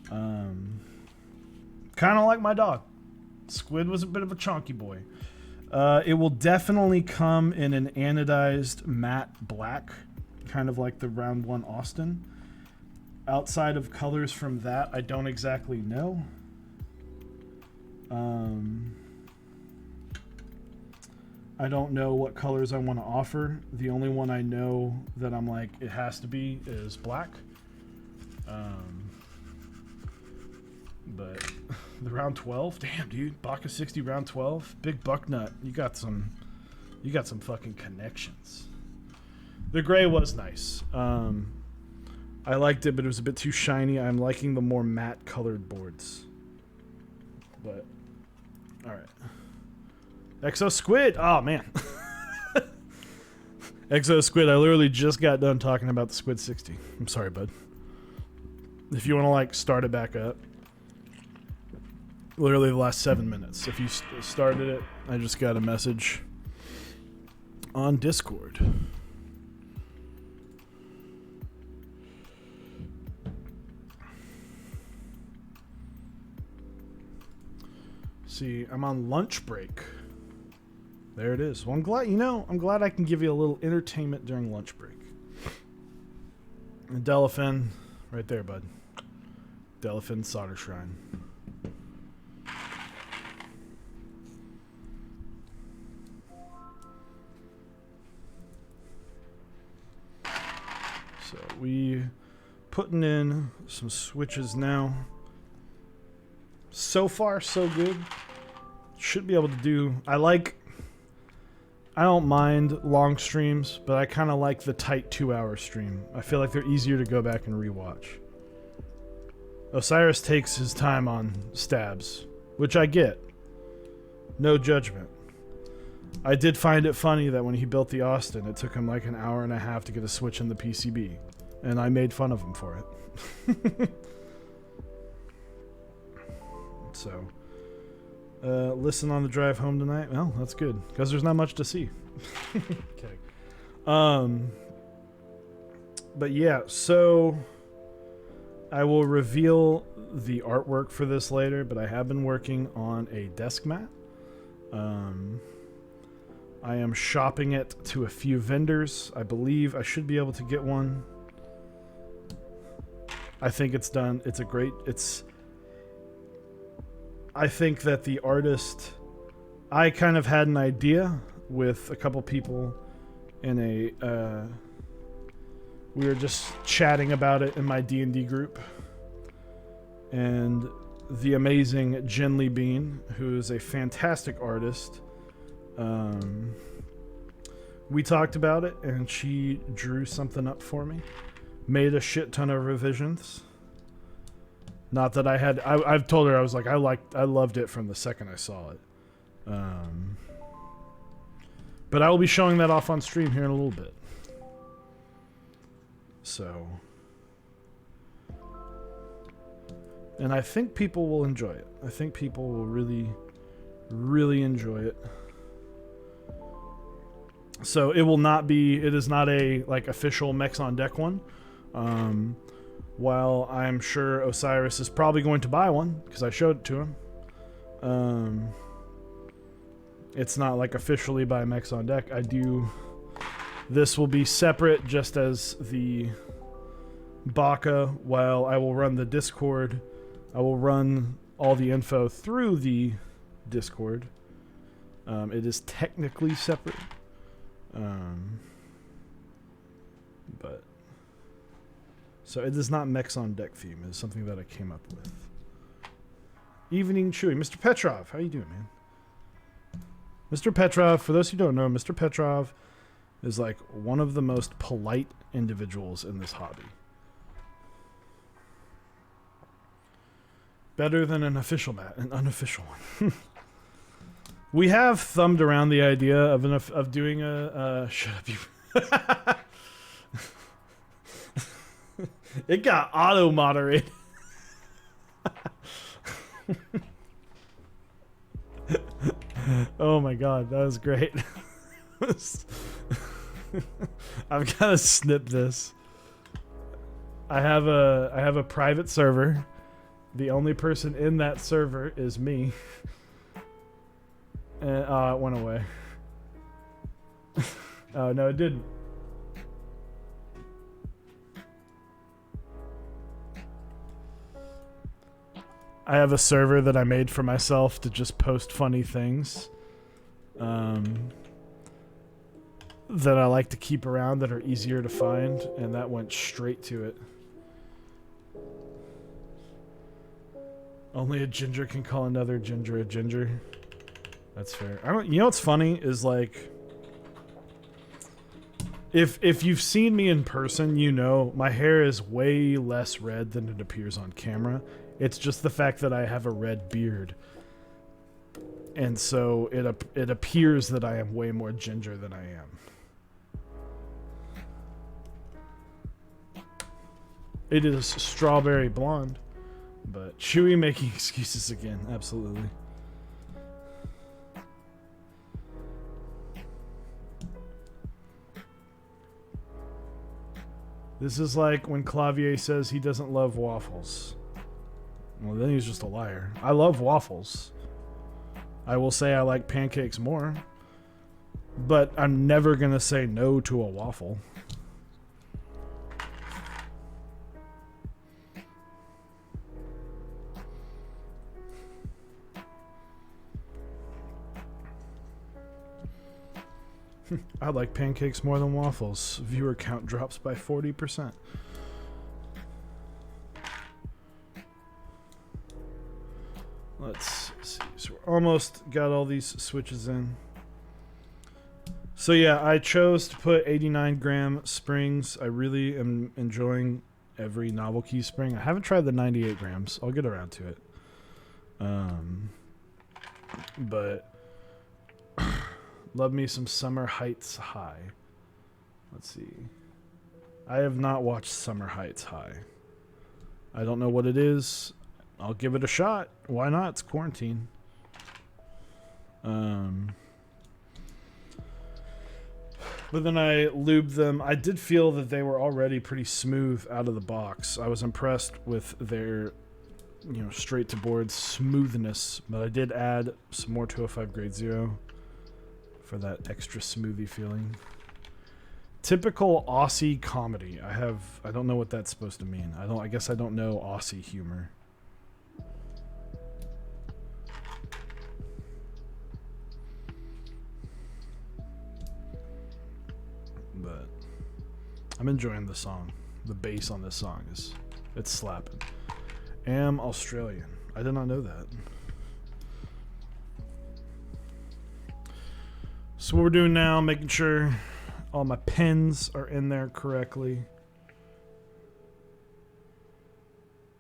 Kind of like my dog. Squid was a bit of a chonky boy. It will definitely come in an anodized matte black, kind of like the round 1 Austin. Outside of colors from that, I don't exactly know. I don't know what colors I want to offer. The only one I know that I'm like, it has to be is black. But the round 12, damn dude, Baka 60 round 12, big buck nut. You got some fucking connections. The gray was nice. I liked it, but it was a bit too shiny. I'm liking the more matte colored boards. But all right, Exo Squid. Oh man, Exo Squid. I literally just got done talking about the Squid 60. I'm sorry, bud. If you want to like start it back up. Literally the last 7 minutes. If you started it, I just got a message on Discord. See, I'm on lunch break. There it is. Well, I'm glad I can give you a little entertainment during lunch break. And Delafin, right there, bud. Delafin Solder Shrine. So we putting in some switches now. So far, so good. Should be able to do. I don't mind long streams, but I kind of like the tight 2-hour stream. I feel like they're easier to go back and rewatch. Osiris takes his time on stabs, which I get. No judgment. I did find it funny that when he built the Austin, it took him like an hour and a half to get a switch in the PCB. And I made fun of him for it. So, listen on the drive home tonight. Well, that's good, because there's not much to see. Okay. But yeah, so I will reveal the artwork for this later, but I have been working on a desk mat. I am shopping it to a few vendors. I believe I should be able to get one. I think it's done. I think that the artist, I kind of had an idea with a couple people in we were just chatting about it in my D&D group. And the amazing Jinli Bean, who is a fantastic artist, we talked about it and she drew something up for me. Made a shit ton of revisions. Not that I've told her, I was like, I loved it from the second I saw it. But I will be showing that off on stream here in a little bit. So. And I think people will enjoy it. I think people will really, really enjoy it. So it will not be, it is not a like official Mechs on Deck one. While I'm sure Osiris is probably going to buy one because I showed it to him. It's not like officially by Mechs on Deck. This will be separate just as the Baka. While I will run the Discord, I will run all the info through the Discord. It is technically separate. But so it is not Mechs on Deck theme. It's something that I came up with. Evening Chewy. Mr. Petrov, how you doing, man? Mr. Petrov, for those who don't know, Mr. Petrov is like one of the most polite individuals in this hobby. Better than an official an unofficial one. We have thumbed around the idea of doing a shut up you. It got auto moderated. Oh my god, that was great. I've got to snip this. I have a private server. The only person in that server is me. And it went away. Oh no, it didn't. I have a server that I made for myself to just post funny things that I like to keep around that are easier to find, and that went straight to it. Only a ginger can call another ginger a ginger. That's fair. You know what's funny is like, if you've seen me in person, you know my hair is way less red than it appears on camera. It's just the fact that I have a red beard. And so it appears that I am way more ginger than I am. It is strawberry blonde. But Chewy making excuses again. Absolutely. This is like when Clavier says he doesn't love waffles. Well, then he's just a liar. I love waffles. I will say I like pancakes more. But I'm never going to say no to a waffle. I like pancakes more than waffles. Viewer count drops by 40%. Let's see. So we're almost got all these switches in. So yeah, I chose to put 89 gram springs. I really am enjoying every novel key spring. I haven't tried the 98 grams. I'll get around to it. But love me some Summer Heights High. Let's see. I have not watched Summer Heights High. I don't know what it is. I'll give it a shot. Why not? It's quarantine. But then I lubed them. I did feel that they were already pretty smooth out of the box. I was impressed with their, straight to board smoothness. But I did add some more 205 grade 0 for that extra smoothie feeling. Typical Aussie comedy. I don't know what that's supposed to mean. I guess I don't know Aussie humor. But I'm enjoying the song. The bass on this song it's slapping. Am Australian. I did not know that. So what we're doing now, making sure all my pins are in there correctly.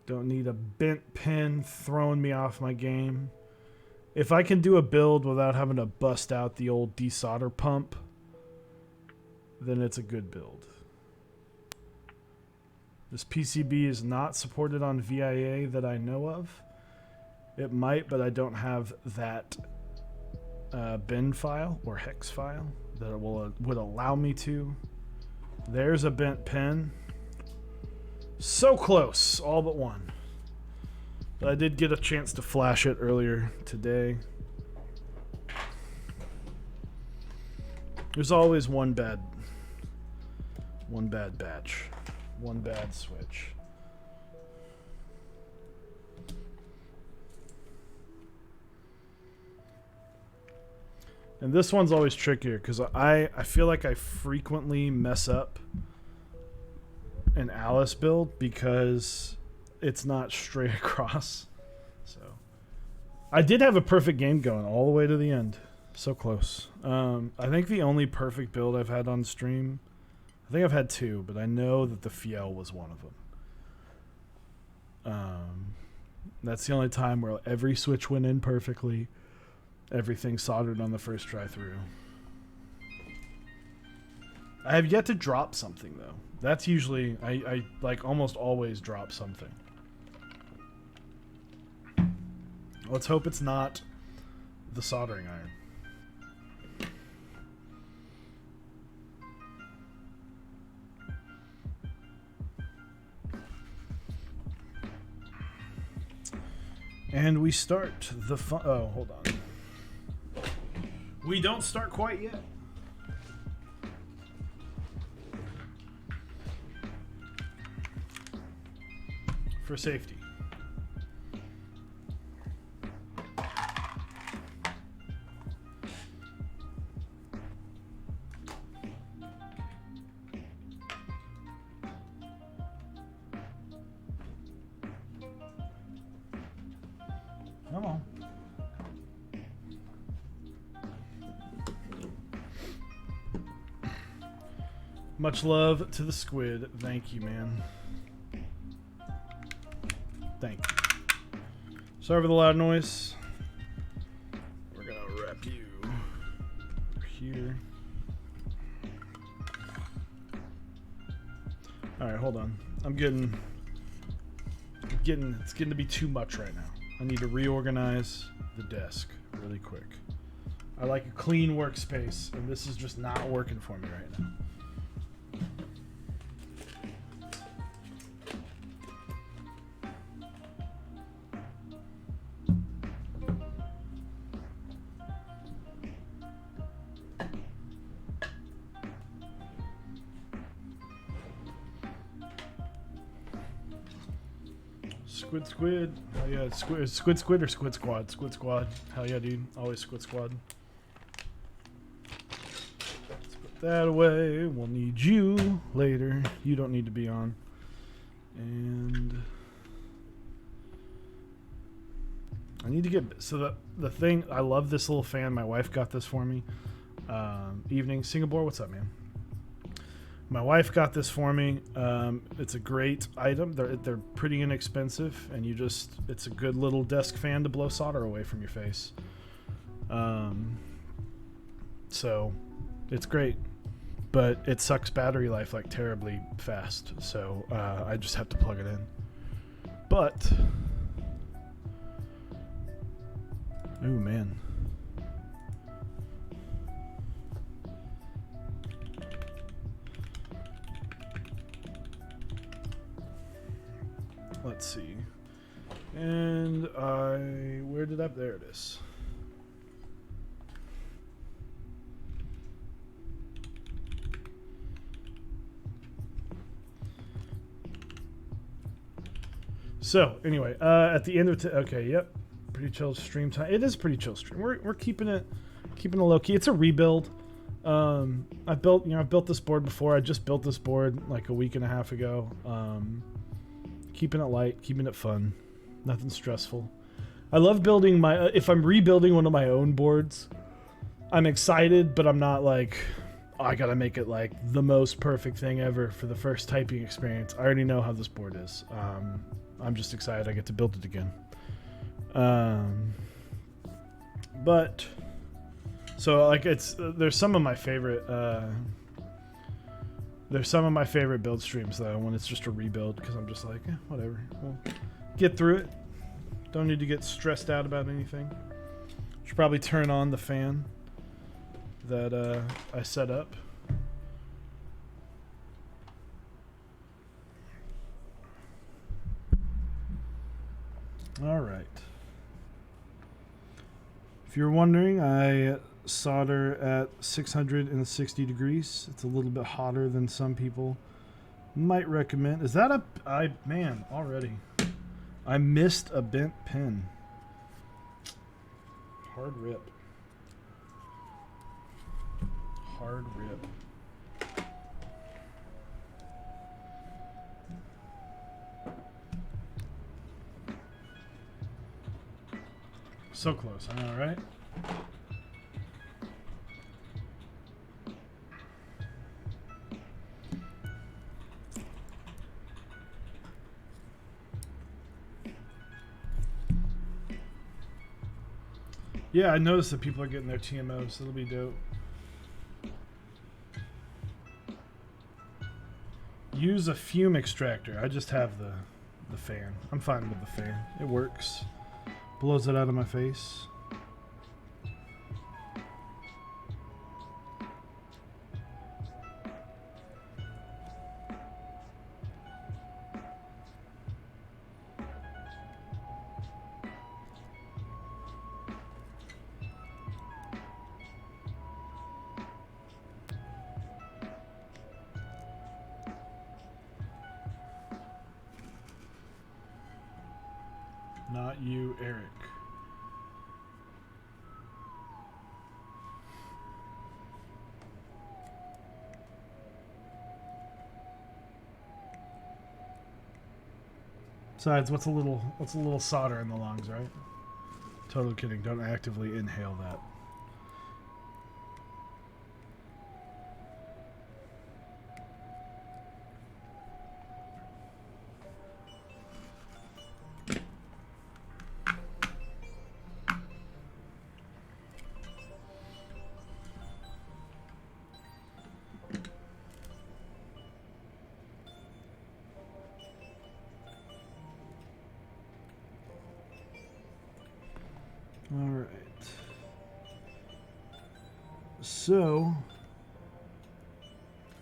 Don't need a bent pin throwing me off my game. If I can do a build without having to bust out the old desolder pump, then it's a good build. This PCB is not supported on VIA that I know of. It might, but I don't have that bin file or hex file that would allow me to. There's a bent pin. So close, all but one. But I did get a chance to flash it earlier today. There's always one bad batch, one bad switch. And this one's always trickier because I feel like I frequently mess up an Alice build because it's not straight across. So I did have a perfect game going all the way to the end. So close. I think the only perfect build I've had on stream, I think I've had two, but I know that the Fiel was one of them. That's the only time where every switch went in perfectly. Everything soldered on the first try through. I have yet to drop something though. That's usually, I like almost always drop something. Let's hope it's not the soldering iron. And we start the fun. Oh, hold on. We don't start quite yet. For safety. Come on. Much love to the squid. Thank you, man. Thank you. Sorry for the loud noise. We're gonna wrap you here. Alright, hold on. It's getting to be too much right now. I need to reorganize the desk really quick. I like a clean workspace, and this is just not working for me right now. Squid. Hell yeah, squid or squid squad? Squid squad. Hell yeah, dude. Always squid squad. Let's put that away. We'll need you later. You don't need to be on. And I need to get, so the thing, I love this little fan. My wife got this for me. Evening. Singapore, what's up, man? My wife got this for me. It's a great item. They're pretty inexpensive, and it's a good little desk fan to blow solder away from your face. So it's great, but it sucks battery life like terribly fast. So I just have to plug it in. But, ooh, man. Let's see. And where did there it is. So, anyway, at the end of okay, yep. Pretty chill stream time. It is pretty chill stream. We're keeping it low key. It's a rebuild. I built this board before. I just built this board like a week and a half ago. Keeping it light, keeping it fun, nothing stressful. I love building if I'm rebuilding one of my own boards, I'm excited, but I'm not like, oh, I gotta make it like the most perfect thing ever for the first typing experience. I already know how this board is. I'm just excited I get to build it again. But so like there's some of my favorite There's some of my favorite build streams though when it's just a rebuild because I'm just like, whatever. We'll get through it. Don't need to get stressed out about anything. Should probably turn on the fan that I set up. All right. If you're wondering, I solder at 660 degrees. It's a little bit hotter than some people might recommend. Is that man, already. I missed a bent pin. Hard rip. Hard rip. So close, I know, right? Yeah, I noticed that people are getting their TMOs. It'll be dope. Use a fume extractor. I just have the fan. I'm fine with the fan. It works. Blows it out of my face. Not you, Eric. Besides, what's a little solder in the lungs, right? Totally kidding. Don't actively inhale that. All right. So,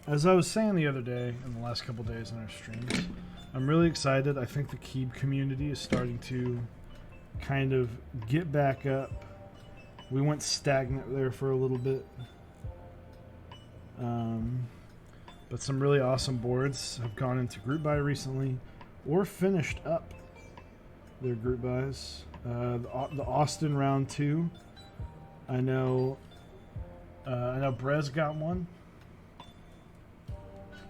as I was saying the other day, in the last couple days in our streams, I'm really excited. I think the Keeb community is starting to kind of get back up. We went stagnant there for a little bit. But some really awesome boards have gone into group buy recently or finished up their group buys. The Austin round 2. I know Brez got one.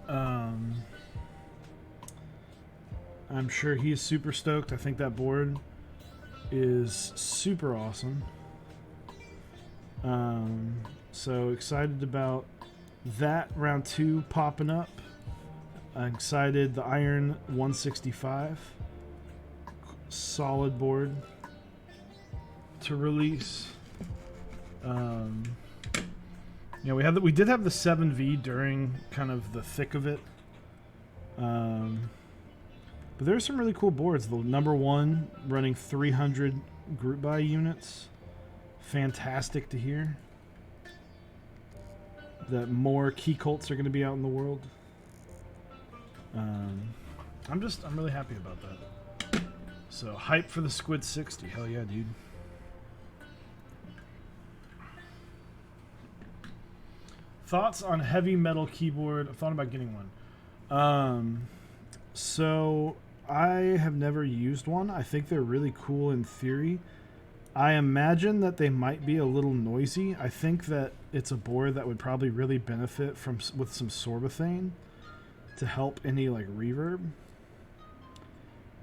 I'm sure he's super stoked. I think that board is super awesome. So excited about that round 2 popping up. I'm excited. The Iron 165, solid board to release. Yeah, we did have the 7V during kind of the thick of it. But there's some really cool boards. The number 1 running 300 group buy units. Fantastic to hear that more key cults are going to be out in the world. I'm really happy about that. So hype for the Squid 60. Hell yeah, dude. Thoughts on heavy metal keyboard? I've thought about getting one. So I have never used one. I think they're really cool in theory. I imagine that they might be a little noisy. I think that it's a board that would probably really benefit with some sorbethane to help any like reverb.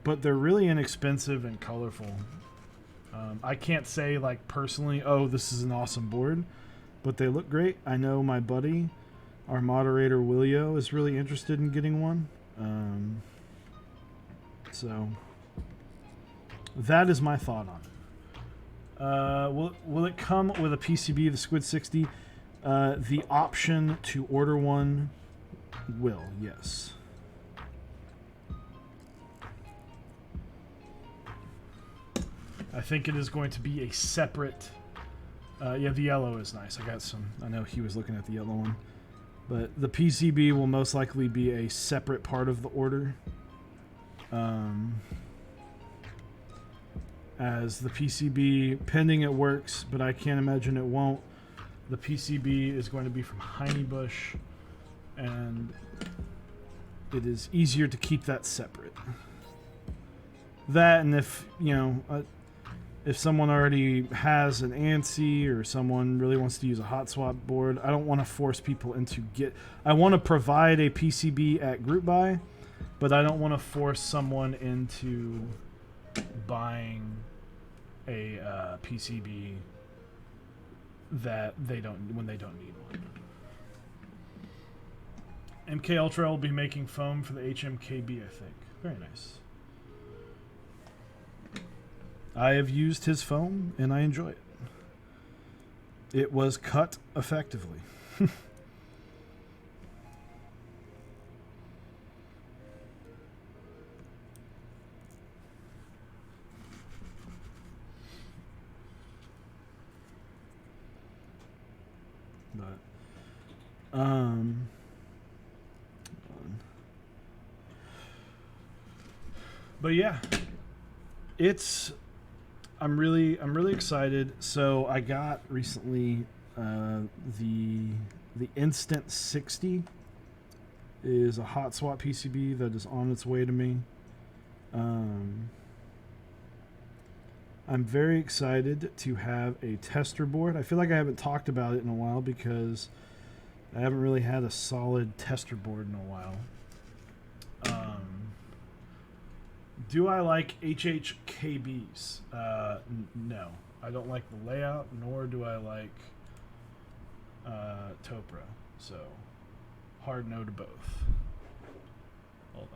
But they're really inexpensive and colorful. I can't say like personally, oh, this is an awesome board, but they look great. I know my buddy, our moderator Willio, is really interested in getting one. So that is my thought on it. Will it come with a PCB, the Squid 60? The option to order one will, yes. I think it is going to be a separate... yeah, the yellow is nice. I got some... I know he was looking at the yellow one. But the PCB will most likely be a separate part of the order. As the PCB, pending it works, but I can't imagine it won't. The PCB is going to be from Heinebusch, and it is easier to keep that separate. That, and if, you know... if someone already has an ANSI or someone really wants to use a hot swap board, I don't want to force people into I want to provide a PCB at group buy, but I don't want to force someone into buying a PCB that they don't when they don't need one. MK Ultra will be making foam for the HMKB, I think. Very nice. I have used his foam, and I enjoy it. It was cut effectively. But yeah, I'm really excited. So I got recently the Instant 60 is a hot swap PCB that is on its way to me. I'm very excited to have a tester board. I feel like I haven't talked about it in a while because I haven't really had a solid tester board in a while. Do I like HHKBs? No. I don't like the layout, nor do I like Topra. So, hard no to both. Hold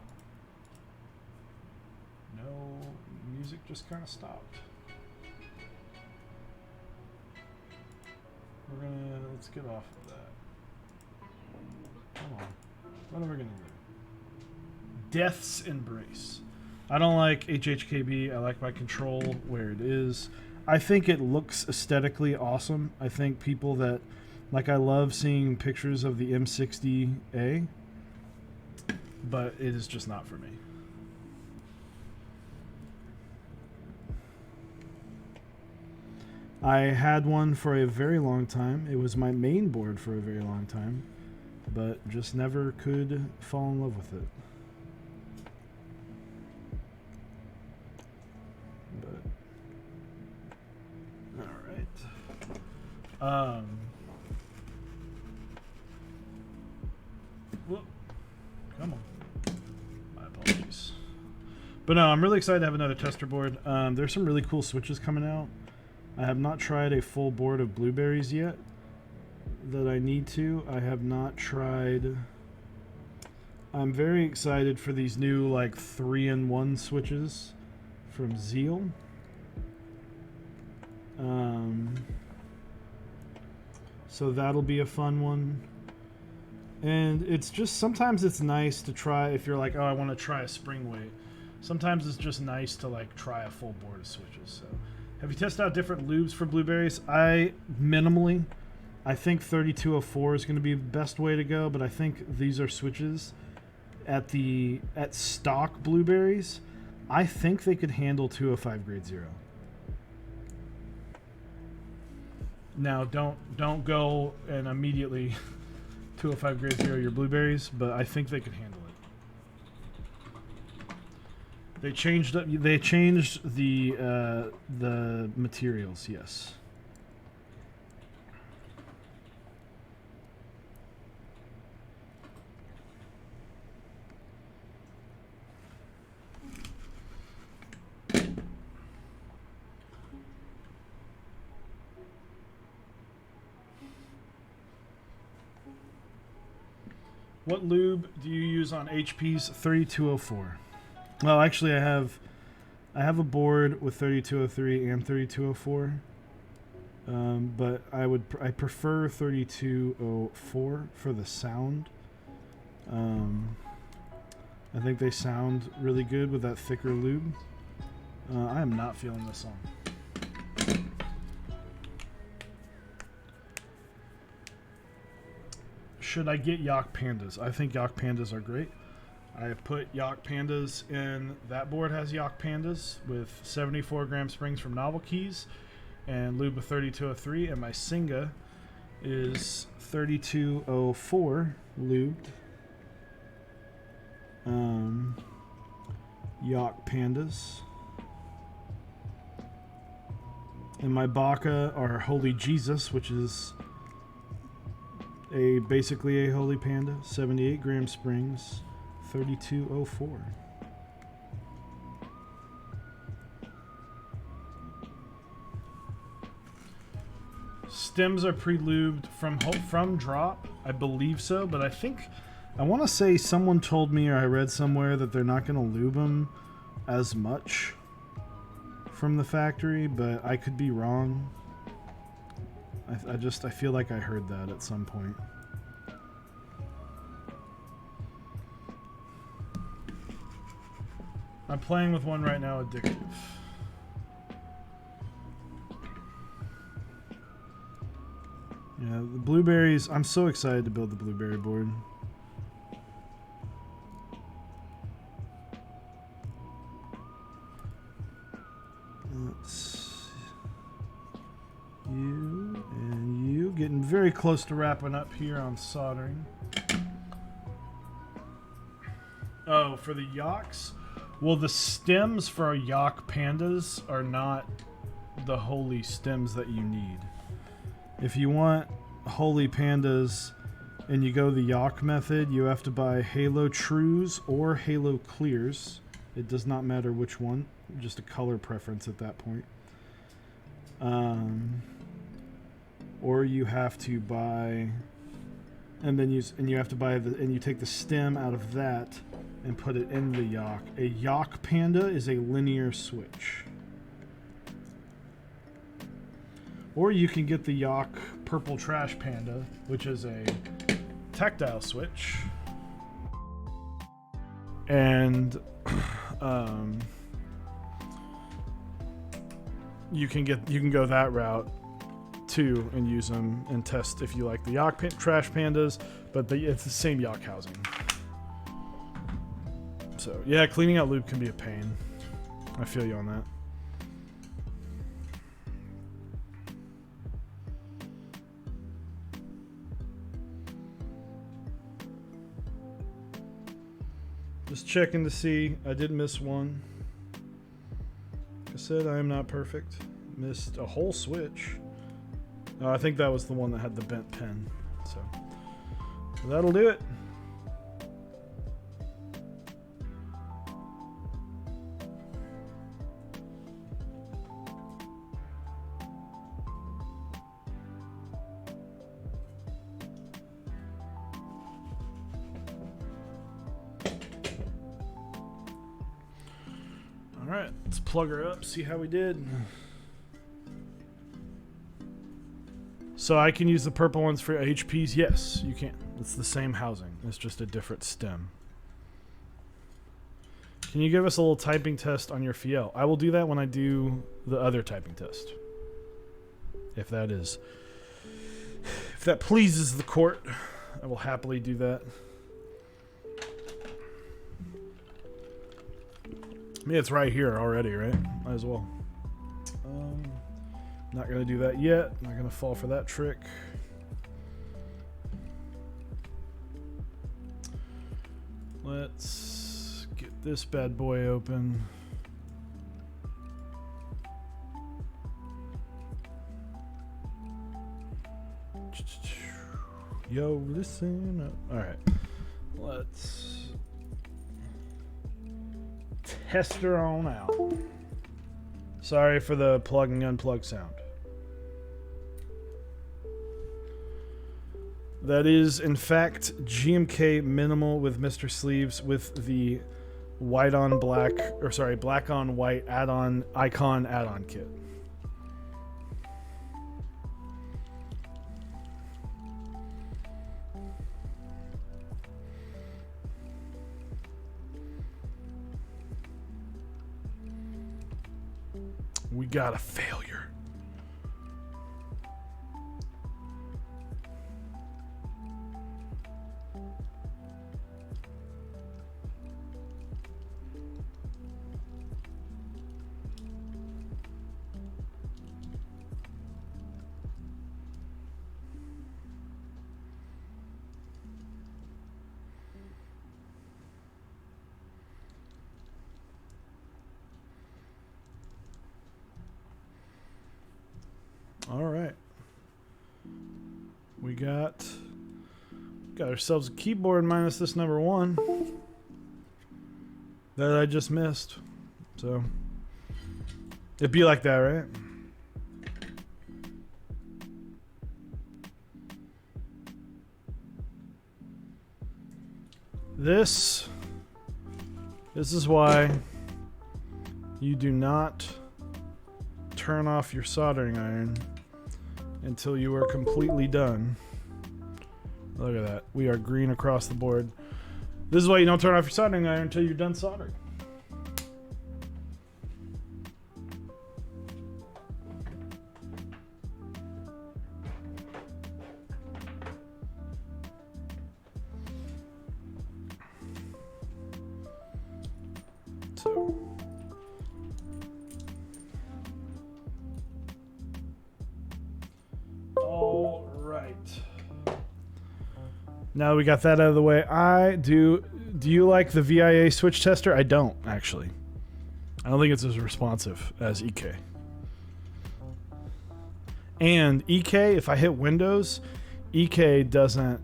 on. No, music just kind of stopped. Let's get off of that. Come on. What are we gonna do? Death's Embrace. I don't like HHKB. I like my control where it is. I think it looks aesthetically awesome. I think people that... Like, I love seeing pictures of the M60A, but it is just not for me. I had one for a very long time. It was my main board for a very long time, but just never could fall in love with it. Whoop. Come on. My apologies. But no, I'm really excited to have another tester board. There's some really cool switches coming out. I have not tried a full board of blueberries yet that I need to. I have not tried... I'm very excited for these new like 3-in-1 switches from Zeal. So that'll be a fun one. And it's just, sometimes it's nice to try, if you're like, oh, I want to try a spring weight. Sometimes it's just nice to like try a full board of switches. So, have you tested out different lubes for blueberries? Minimally. I think 3204 is going to be the best way to go, but I think these are switches at stock blueberries. I think they could handle 205 grade 0. Now, don't go and immediately 205 grade 0 your blueberries, but I think they could handle it. They changed the materials, yes. What lube do you use on HP's 3204? Well, actually, I have a board with 3203 and 3204, but I prefer 3204 for the sound. I think they sound really good with that thicker lube. I am not feeling this song. Should I get Yak Pandas? I think Yak Pandas are great. I have put Yak Pandas in. That board has Yak Pandas with 74 gram springs from Novel Keys and lube of 3203, and my Singa is 3204 lubed. Yak Pandas. And my Baka are Holy Jesus, which is basically a Holy Panda, 78 gram springs, 3204. Stems are pre-lubed from drop, I believe so, but I want to say someone told me, or I read somewhere, that they're not going to lube them as much from the factory, but I could be wrong. I feel like I heard that at some point. I'm playing with one right now, Addictive. Yeah, the blueberries, I'm so excited to build the blueberry board. You and you getting very close to wrapping up here on soldering. Oh, for the Yaks? Well, the stems for our Yak Pandas are not the holy stems that you need. If you want holy pandas and you go the Yak method, you have to buy Halo Trues or Halo Clears. It does not matter which one, just a color preference at that point. Or you have to buy, and you have to buy and you take the stem out of that and put it in the Yak. A Yak Panda is a linear switch. Or you can get the Yak Purple Trash Panda, which is a tactile switch. And you can go that route too and use them and test if you like the Yak Trash Pandas, but it's the same Yak housing. So yeah, cleaning out lube can be a pain. I feel you on that. Just checking to see. I did miss one. Like I said, I am not perfect. Missed a whole switch. I think that was the one that had the bent pin. So that'll do it. Alright, let's plug her up, see how we did. So I can use the purple ones for HPs? Yes, you can. It's the same housing. It's just a different stem. Can you give us a little typing test on your Fiel? I will do that when I do the other typing test. If that pleases the court, I will happily do that. I mean, it's right here already, right? Might as well. Not going to do that yet. Not going to fall for that trick. Let's get this bad boy open. Yo, listen up. All right. Let's test her on out. Sorry for the plug and unplug sound. That is, in fact, GMK Minimal with Mr. Sleeves with the white on black, or sorry, black on white add-on icon add-on kit. We got a failure. All right. We got ourselves a keyboard minus this number 1 that I just missed. So it'd be like that, right? This is why you do not turn off your soldering iron until you are completely done. Look at that. We are green across the board. This is why you don't turn off your soldering iron until you're done soldering. So all right. Now we got that out of the way. Do you like the VIA switch tester? I don't, actually. I don't think it's as responsive as EK. And EK, if I hit Windows, EK doesn't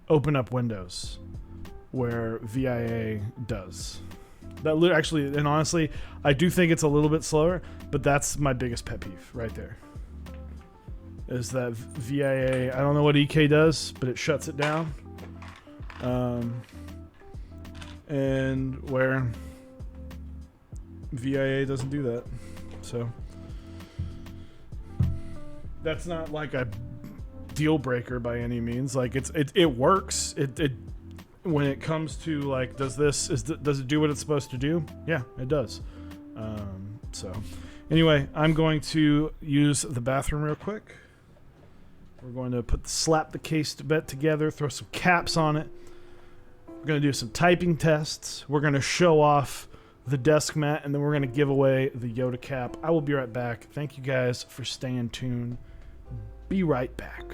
open up Windows where VIA does. That actually, and honestly, I do think it's a little bit slower, but that's my biggest pet peeve right there. Is that VIA, I don't know what EK does, but it shuts it down. And where VIA doesn't do that. So that's not like a deal breaker by any means. Like it works. It when it comes to like, does it do what it's supposed to do? Yeah, it does. So anyway, I'm going to use the bathroom real quick. We're going to slap the case bed together, throw some caps on it. We're going to do some typing tests. We're going to show off the desk mat, and then we're going to give away the Yoda cap. I will be right back. Thank you guys for staying tuned. Be right back.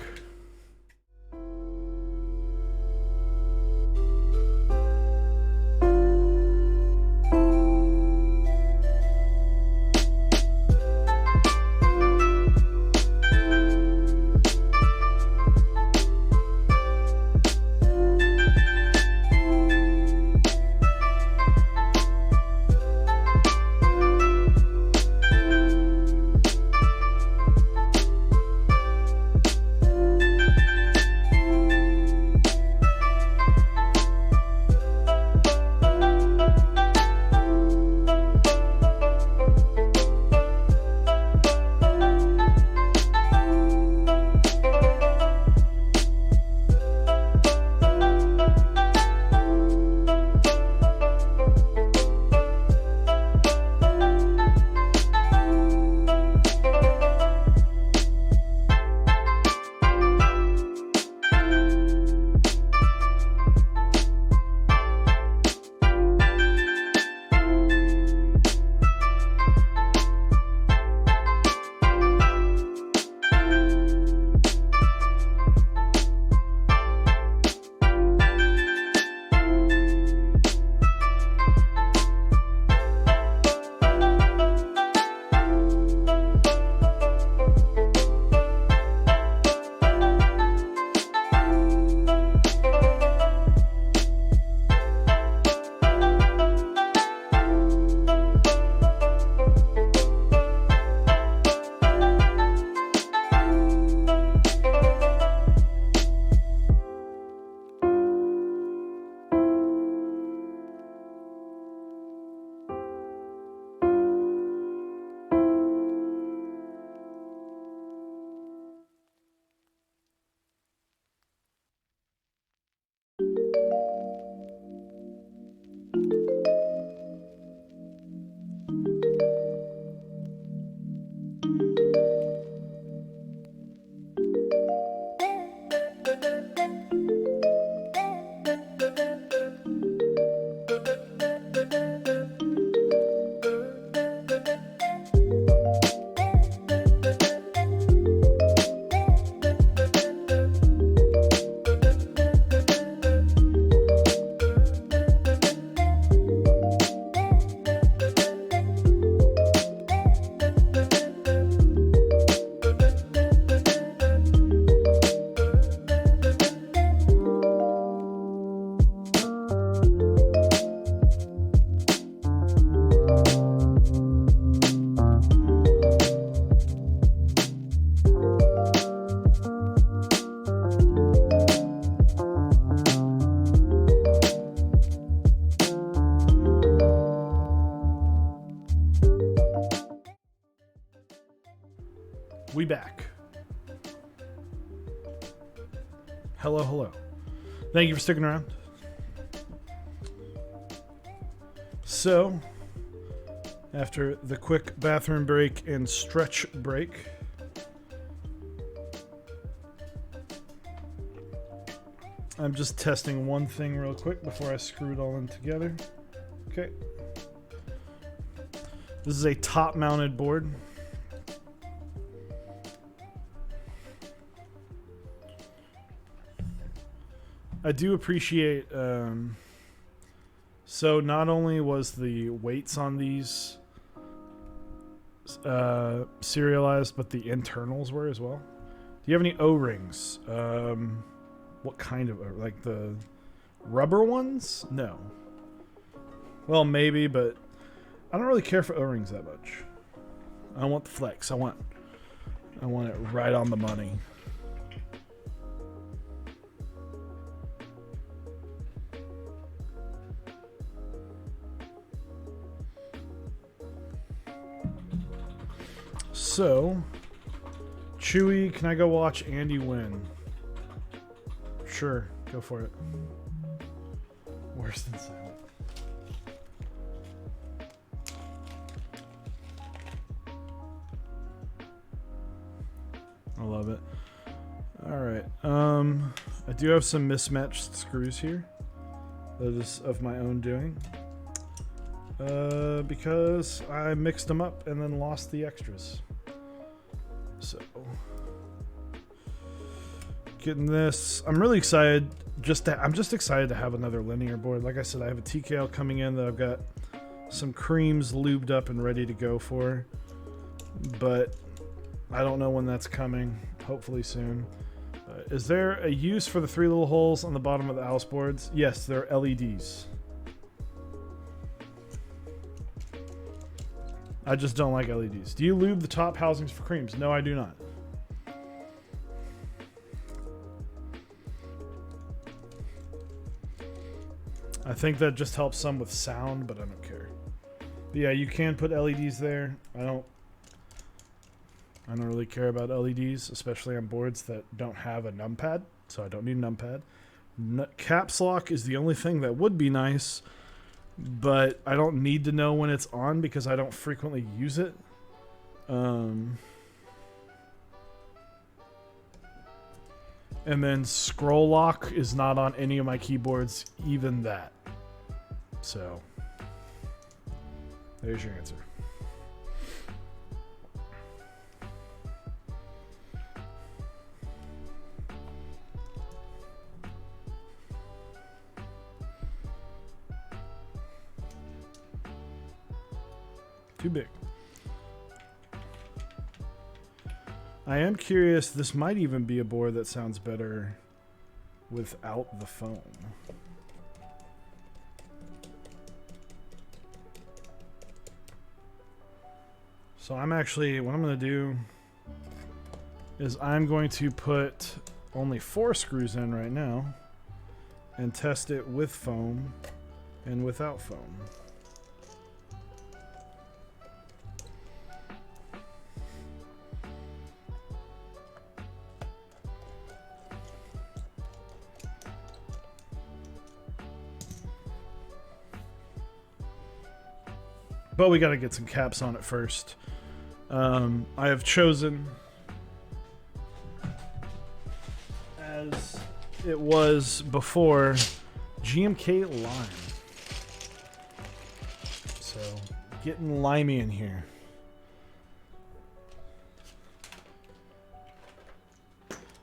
back. Hello, hello. Thank you for sticking around. So, after the quick bathroom break and stretch break, I'm just testing one thing real quick before I screw it all in together. Okay. This is a top-mounted board. I do appreciate, so not only was the weights on these serialized, but the internals were as well. Do you have any O-rings? What kind of, like the rubber ones? No. Well, maybe, but I don't really care for O-rings that much. I want the flex. I want it right on the money. So, Chewy, can I go watch Andy win? Sure, go for it. Worse than silent. I love it. Alright, I do have some mismatched screws here. That is of my own doing. Because I mixed them up and then lost the extras. So, getting this. I'm really excited. I'm just excited to have another linear board. Like I said, I have a TKL coming in that I've got some creams lubed up and ready to go for. But I don't know when that's coming. Hopefully soon. Is there a use for the 3 little holes on the bottom of the Alice boards? Yes, they're LEDs. I just don't like LEDs. Do you lube the top housings for creams? No, I do not. I think that just helps some with sound, but I don't care. But yeah, you can put LEDs there. I don't really care about LEDs, especially on boards that don't have a numpad, so I don't need a numpad. Caps lock is the only thing that would be nice, but I don't need to know when it's on because I don't frequently use it. And then scroll lock is not on any of my keyboards, even that. So, there's your answer. Too big. I am curious, this might even be a board that sounds better without the foam. So I'm actually, what I'm going to do is I'm going to put only 4 screws in right now and test it with foam and without foam. But we got to get some caps on it first. I have chosen, as it was before, GMK Lime. So, getting limey in here.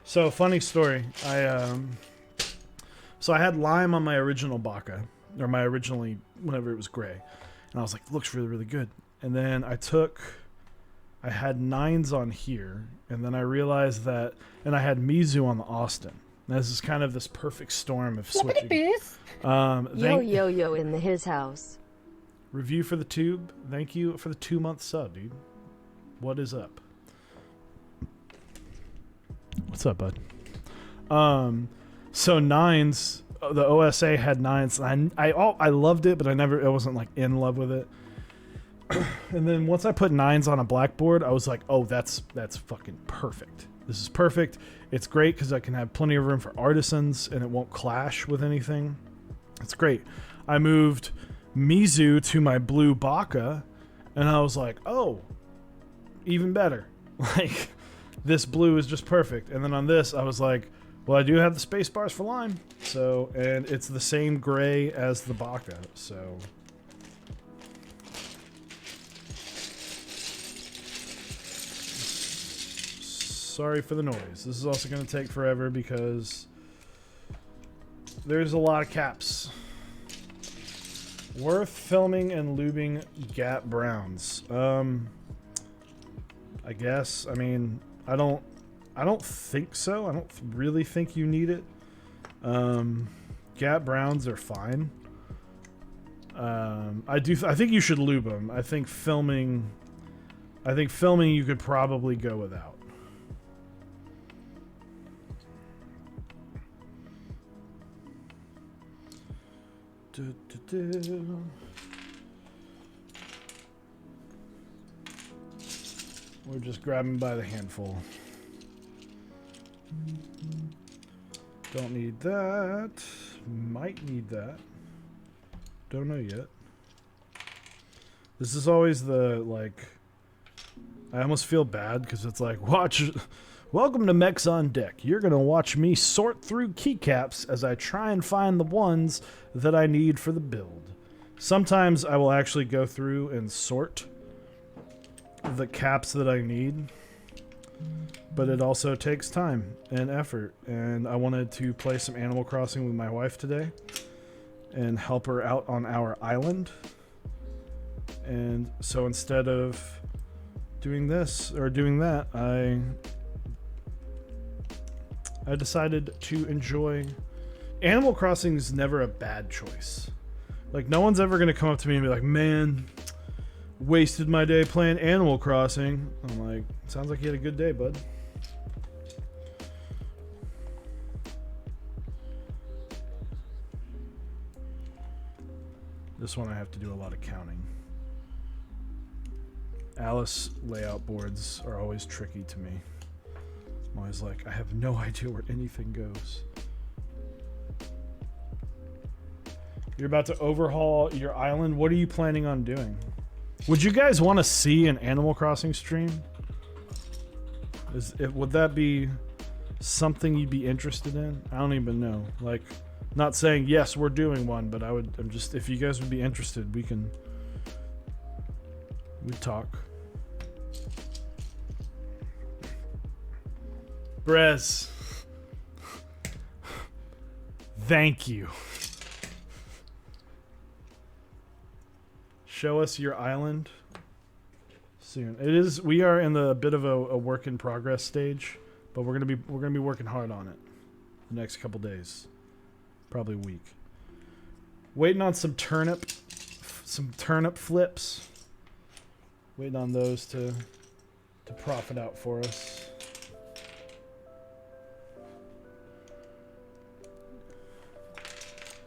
So, funny story. I had lime on my original Baka, or my originally, whenever it was gray. And I was like, looks really, really good. And then I had 9s on here, and then I realized that, and I had Mizu on the Austin. And this is kind of this perfect storm of switching. Yo in his house. Review for the tube. Thank you for the 2-month sub, dude. What is up? What's up, bud? So 9s. The OSA had 9s. I loved it, but I wasn't like in love with it. And then once I put 9s on a blackboard, I was like, oh, that's fucking perfect. This is perfect. It's great because I can have plenty of room for artisans and it won't clash with anything. It's great. I moved Mizu to my blue Baka and I was like, oh, even better. Like, this blue is just perfect. And then on this, I was like, well, I do have the space bars for line. So, and it's the same gray as the Baka. So, sorry for the noise. This is also going to take forever because there's a lot of caps. Worth filming and lubing Gap Browns. I guess. I mean, I don't think so. I don't really think you need it. Gap Browns are fine. I think you should lube them. I think filming you could probably go without. We're just grabbing by the handful. Don't need that. Might need that. Don't know yet. This is always the, like... I almost feel bad because it's like, welcome to Mechs on Deck. You're going to watch me sort through keycaps as I try and find the ones that I need for the build. Sometimes I will actually go through and sort the caps that I need, but it also takes time and effort, and I wanted to play some Animal Crossing with my wife today and help her out on our island. And so instead of doing this or doing that, I decided to enjoy. Animal Crossing is never a bad choice. Like, no one's ever going to come up to me and be like, man, wasted my day playing Animal Crossing. I'm like, sounds like you had a good day, bud. This one I have to do a lot of counting. Alice layout boards are always tricky to me. I'm always like, I have no idea where anything goes. You're about to overhaul your island. What are you planning on doing? Would you guys want to see an Animal Crossing stream? Would that be something you'd be interested in? I don't even know. Like, not saying yes, we're doing one, but I'm just, if you guys would be interested, we'd talk. Brez. Thank you. Show us your island soon. We are in the bit of a work in progress stage, but we're gonna be working hard on it the next couple days, probably a week. Waiting on some turnip flips. Waiting on those to profit out for us.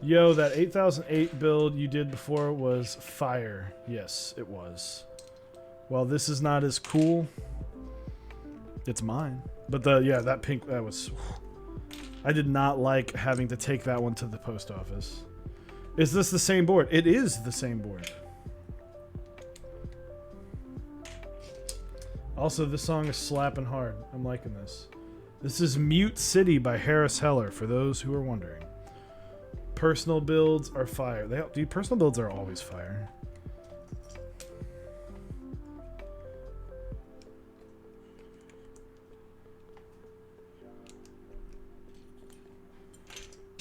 Yo, that 8008 build you did before was fire. Yes, it was. Well, this is not as cool. It's mine. But that pink, that was... I did not like having to take that one to the post office. Is this the same board? It is the same board. Also, this song is slapping hard. I'm liking this. This is Mute City by Harris Heller, for those who are wondering. Personal builds are fire. Dude, personal builds are always fire.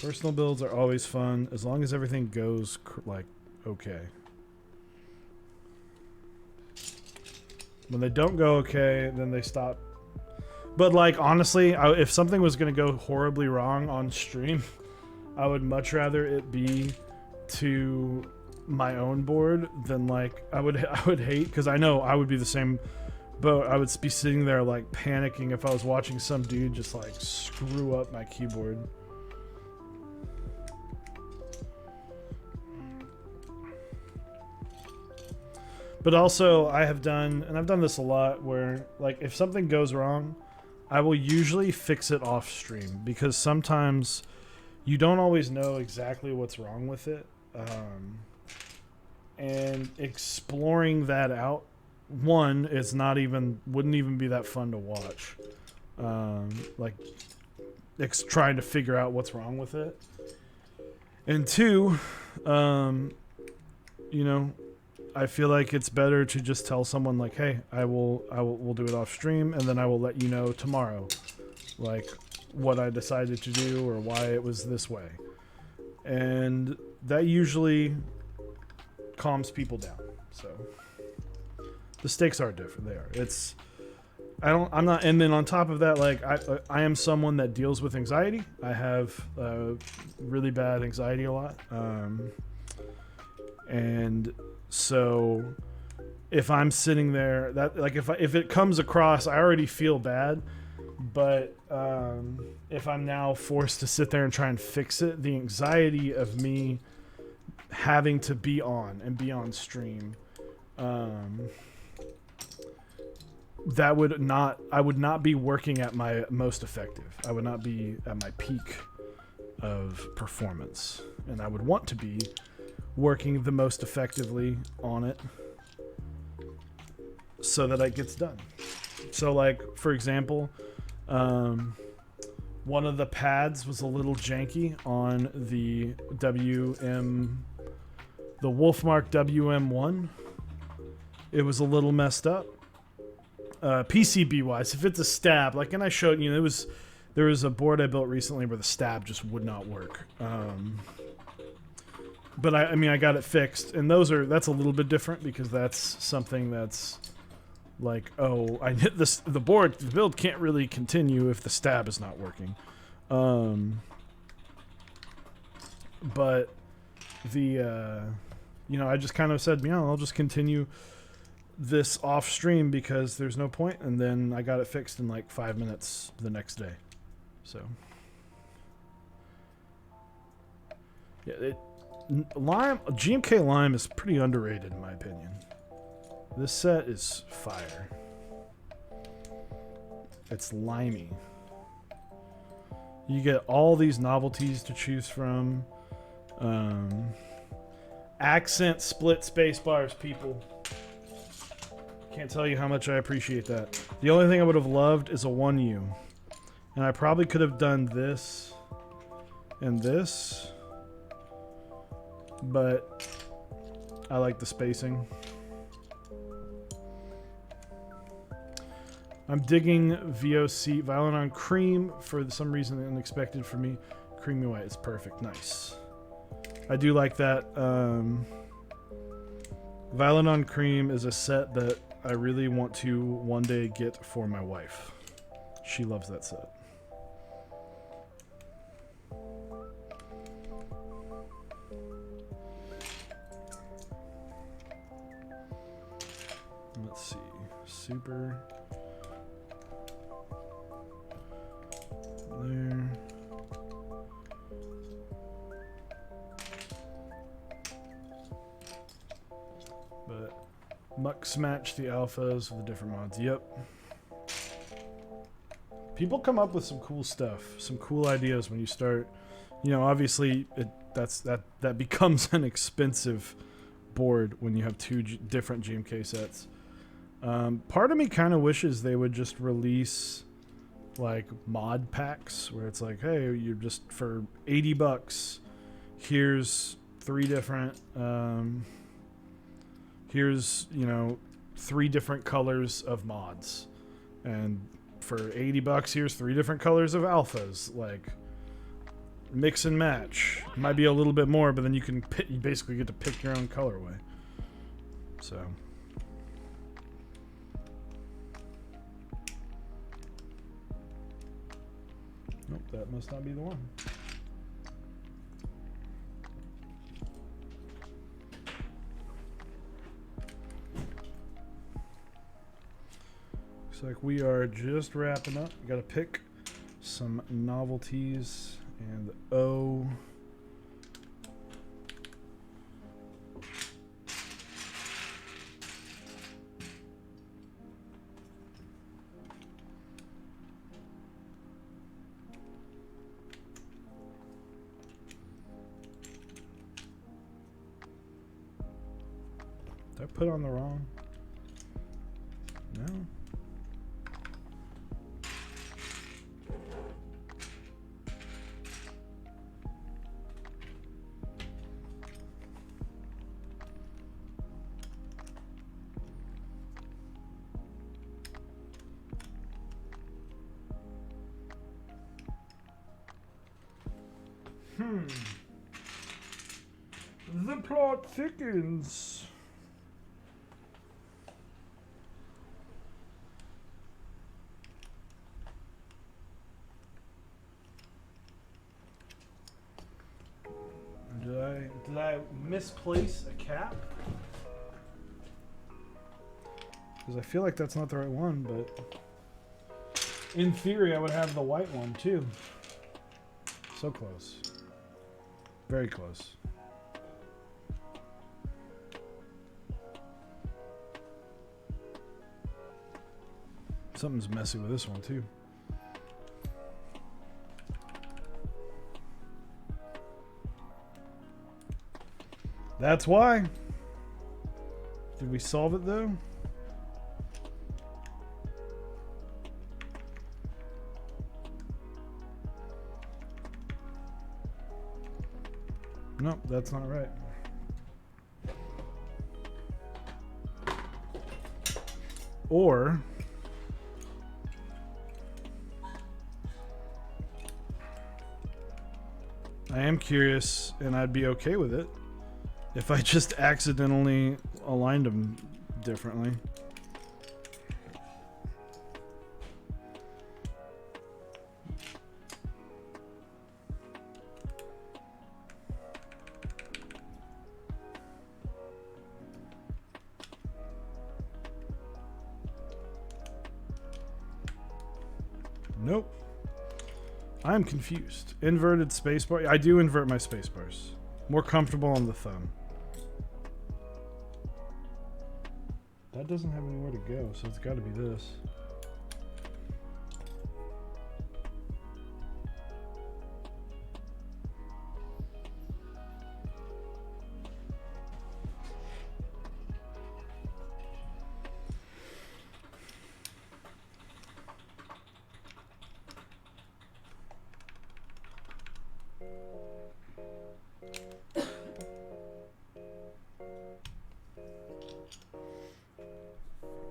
Personal builds are always fun, as long as everything goes, like, okay. When they don't go okay, then they stop. But, like, honestly, if something was going to go horribly wrong on stream, I would much rather it be to my own board than, like, I would hate, because I know I would be the same boat. I would be sitting there, like, panicking if I was watching some dude just, like, screw up my keyboard. But also, I have done, and I've done this a lot, where like if something goes wrong, I will usually fix it off stream because sometimes you don't always know exactly what's wrong with it. And exploring that out, one, it's not even, wouldn't even be that fun to watch. Like trying to figure out what's wrong with it. And two, you know, I feel like it's better to just tell someone like, hey, we'll do it off stream, and then I will let you know tomorrow, like what I decided to do or why it was this way. And that usually calms people down. So the stakes are different. They are. I'm not, and then on top of that, like I am someone that deals with anxiety. I have really bad anxiety a lot. And so if I'm sitting there, that like if it comes across, I already feel bad. But if I'm now forced to sit there and try and fix it, the anxiety of me having to be on stream, I would not be working at my most effective. I would not be at my peak of performance, and I would want to be working the most effectively on it so that it gets done. So like, for example, one of the pads was a little janky on the Wolfmark WM1. It was a little messed up. PCB wise, if it's a stab, like, and I showed, you know, there was a board I built recently where the stab just would not work. But I mean, I got it fixed, and that's a little bit different because that's something that's like, oh, I hit this, the build can't really continue if the stab is not working. But the, you know, I just kind of said, you know, I'll just continue this off stream because there's no point, and then I got it fixed in like 5 minutes the next day. So yeah, GMK Lime is pretty underrated in my opinion. This set is fire. It's limey. You get all these novelties to choose from. Accent split space bars, people. Can't tell you how much I appreciate that. The only thing I would have loved is a 1U. And I probably could have done this and this. But I like the spacing. I'm digging VOC, Violin on Cream, for some reason unexpected for me. Creamy white is perfect. Nice. I do like that. Violin on Cream is a set that I really want to one day get for my wife. She loves that set. Let's see. Super. There. But mux match the alphas with the different mods. Yep. People come up with some cool stuff, some cool ideas when you start. You know, obviously that becomes an expensive board when you have two different GMK sets. Part of me kind of wishes they would just release like mod packs where it's like, hey, you're just for $80, here's 3 different here's, you know, 3 different colors of mods, and for $80 here's 3 different colors of alphas. Like, mix and match. Might be a little bit more, but then you basically get to pick your own colorway. So nope, that must not be the one. Looks like we are just wrapping up. We gotta pick some novelties and O. Did I put on the wrong? No. The plot thickens. Did I misplace a cap? Because I feel like that's not the right one, but in theory I would have the white one too. So close. Very close. Something's messy with this one too. That's why. Did we solve it though? Nope, that's not right. Or I am curious, and I'd be okay with it if I just accidentally aligned them differently. Nope. I'm confused. Inverted spacebar. I do invert my spacebars. More comfortable on the thumb. That doesn't have anywhere to go, so it's got to be this.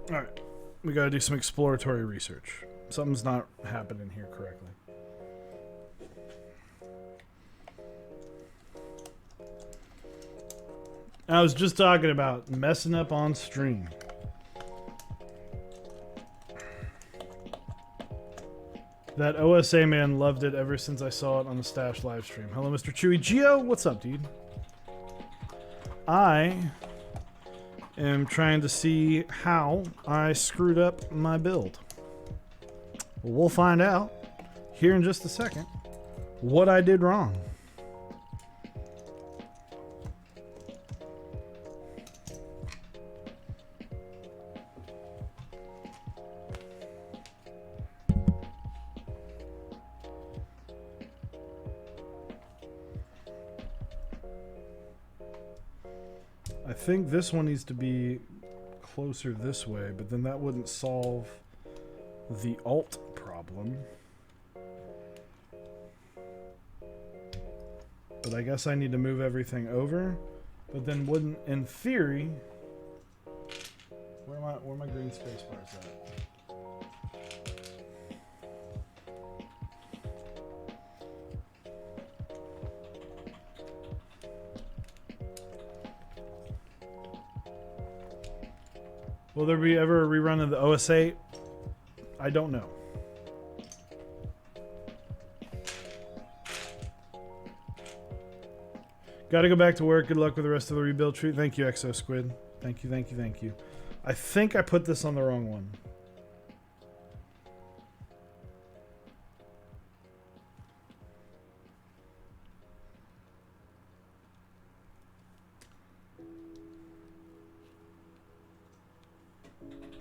Alright, we gotta do some exploratory research. Something's not happening here correctly. I was just talking about messing up on stream. That OSA man loved it ever since I saw it on the Stash live stream. Hello, Mr. Chewy. Geo, what's up, dude? I am trying to see how I screwed up my build. We'll find out here in just a second what I did wrong. I think this one needs to be closer this way, but then that wouldn't solve the alt problem. But I guess I need to move everything over, but then wouldn't, in theory, where my green space bars at? Will there be ever a rerun of the OSA? I don't know. Gotta go back to work. Good luck with the rest of the rebuild tree. Thank you, Exo Squid. Thank you, thank you, thank you. I think I put this on the wrong one.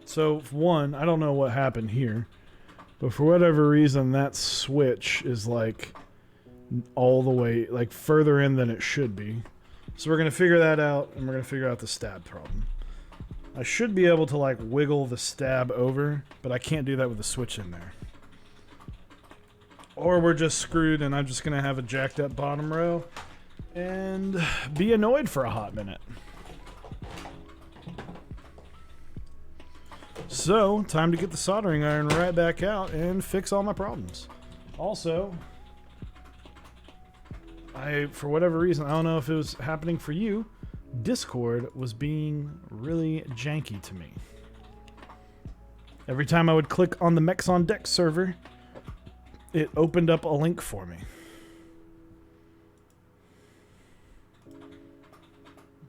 So, one, I don't know what happened here, but for whatever reason, that switch is like all the way, like further in than it should be. So we're going to figure that out, and we're going to figure out the stab problem. I should be able to like wiggle the stab over, but I can't do that with the switch in there. Or we're just screwed and I'm just gonna have a jacked up bottom row and be annoyed for a hot minute. So, time to get the soldering iron right back out and fix all my problems. Also, for whatever reason, I don't know if it was happening for you, Discord was being really janky to me. Every time I would click on the Mechs on Deck server, it opened up a link for me.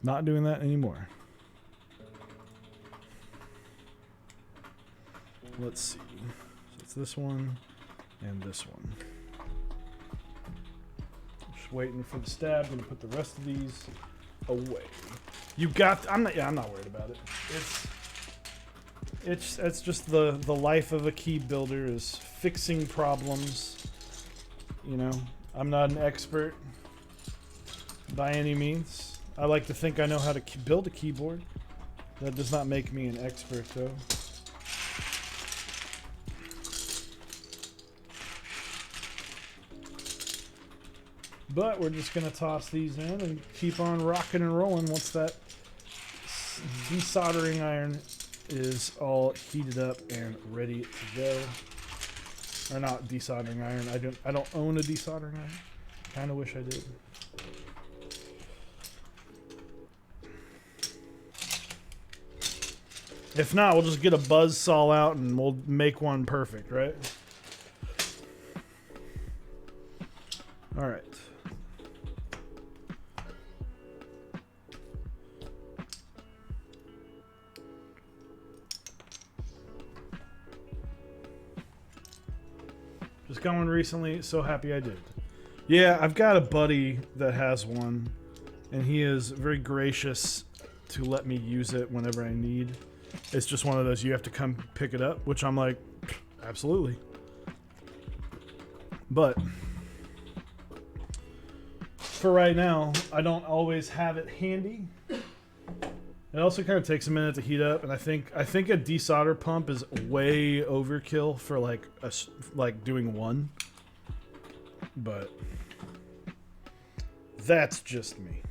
Not doing that anymore. Let's see. So it's this one and this one. Just waiting for the stab. Gonna put the rest of these away. You got. I'm not worried about it. It's just the life of a key builder is fixing problems. You know, I'm not an expert by any means. I like to think I know how to build a keyboard. That does not make me an expert, though. But we're just going to toss these in and keep on rocking and rolling once that desoldering iron is all heated up and ready to go. Or not desoldering iron. I don't own a desoldering iron. Kind of wish I did. If not, we'll just get a buzz saw out and we'll make one perfect, right? All right. Just got one recently, so happy I did. Yeah, I've got a buddy that has one, and he is very gracious to let me use it whenever I need. It's just one of those, you have to come pick it up, which I'm like, absolutely. But for right now, I don't always have it handy. It also kind of takes a minute to heat up, and I think a desolder pump is way overkill for like doing one. But that's just me.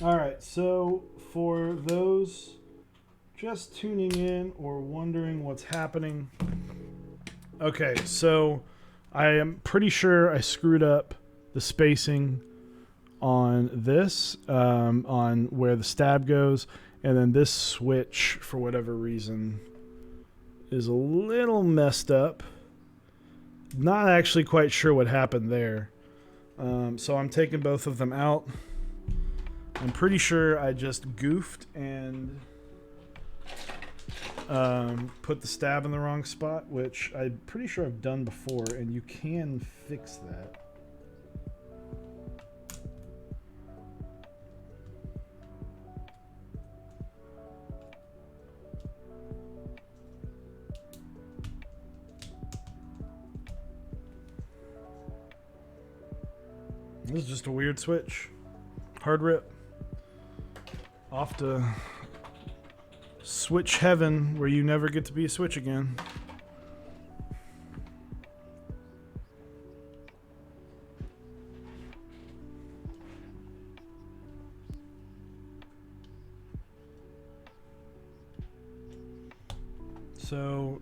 Alright, so for those just tuning in or wondering what's happening. Okay, so I am pretty sure I screwed up the spacing on this, on where the stab goes, and then this switch, for whatever reason, is a little messed up. Not actually quite sure what happened there. So I'm taking both of them out. I'm pretty sure I just goofed and put the stab in the wrong spot, which I'm pretty sure I've done before, and you can fix that. This is just a weird switch. Hard rip. Off to switch heaven where you never get to be a switch again. So,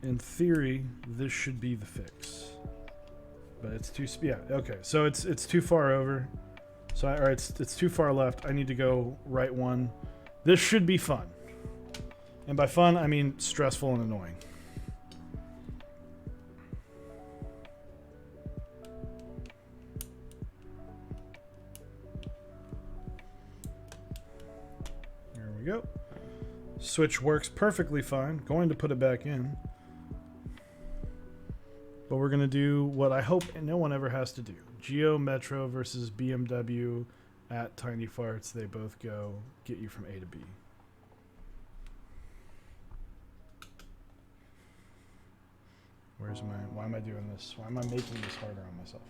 in theory, this should be the fix. But it's too, yeah, okay. So it's too far over. So it's too far left. I need to go right one. This should be fun. And by fun, I mean stressful and annoying. we go. Switch works perfectly fine. Going to put it back in. But we're going to do what I hope no one ever has to do. Geo Metro versus BMW at Tiny Farts. They both go get you from A to B. Why am I doing this? Why am I making this harder on myself?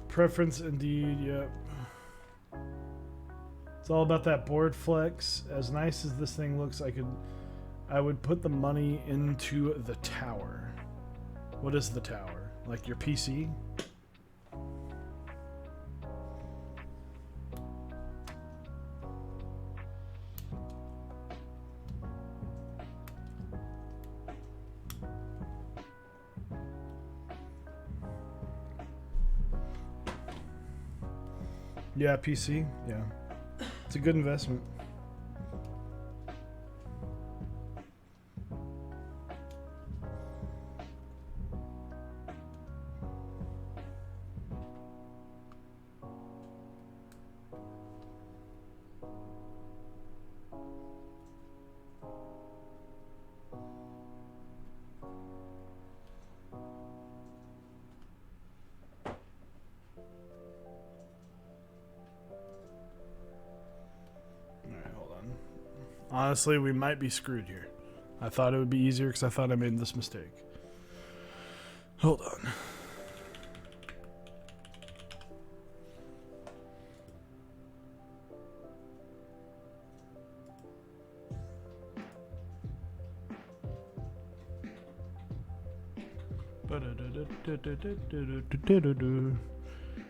Preference indeed, yep. It's all about that board flex. As nice as this thing looks, I would put the money into the tower. What is the tower? Like your PC? Yeah, PC. Yeah. It's a good investment. Honestly, we might be screwed here. I thought it would be easier because I thought I made this mistake. Hold on.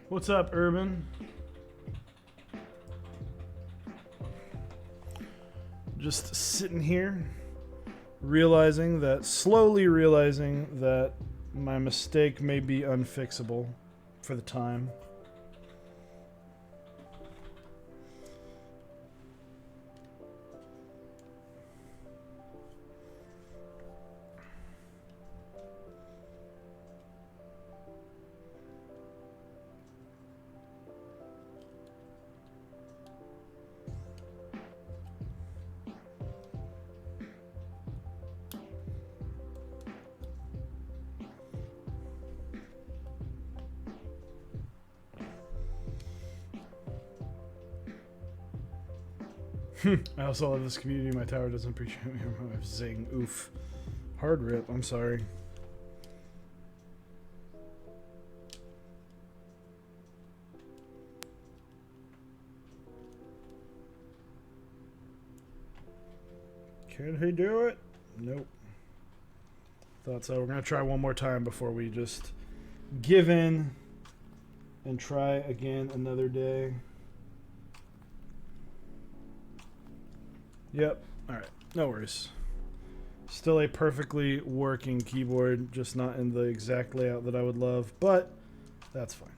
What's up, Urban? Just sitting here, slowly realizing that my mistake may be unfixable for the time. I also love this community. My tower doesn't appreciate me. Zing. Oof. Hard rip. I'm sorry. Can he do it? Nope. Thought so. We're going to try one more time before we just give in and try again another day. Yep. All right. No worries. Still a perfectly working keyboard, just not in the exact layout that I would love, but that's fine.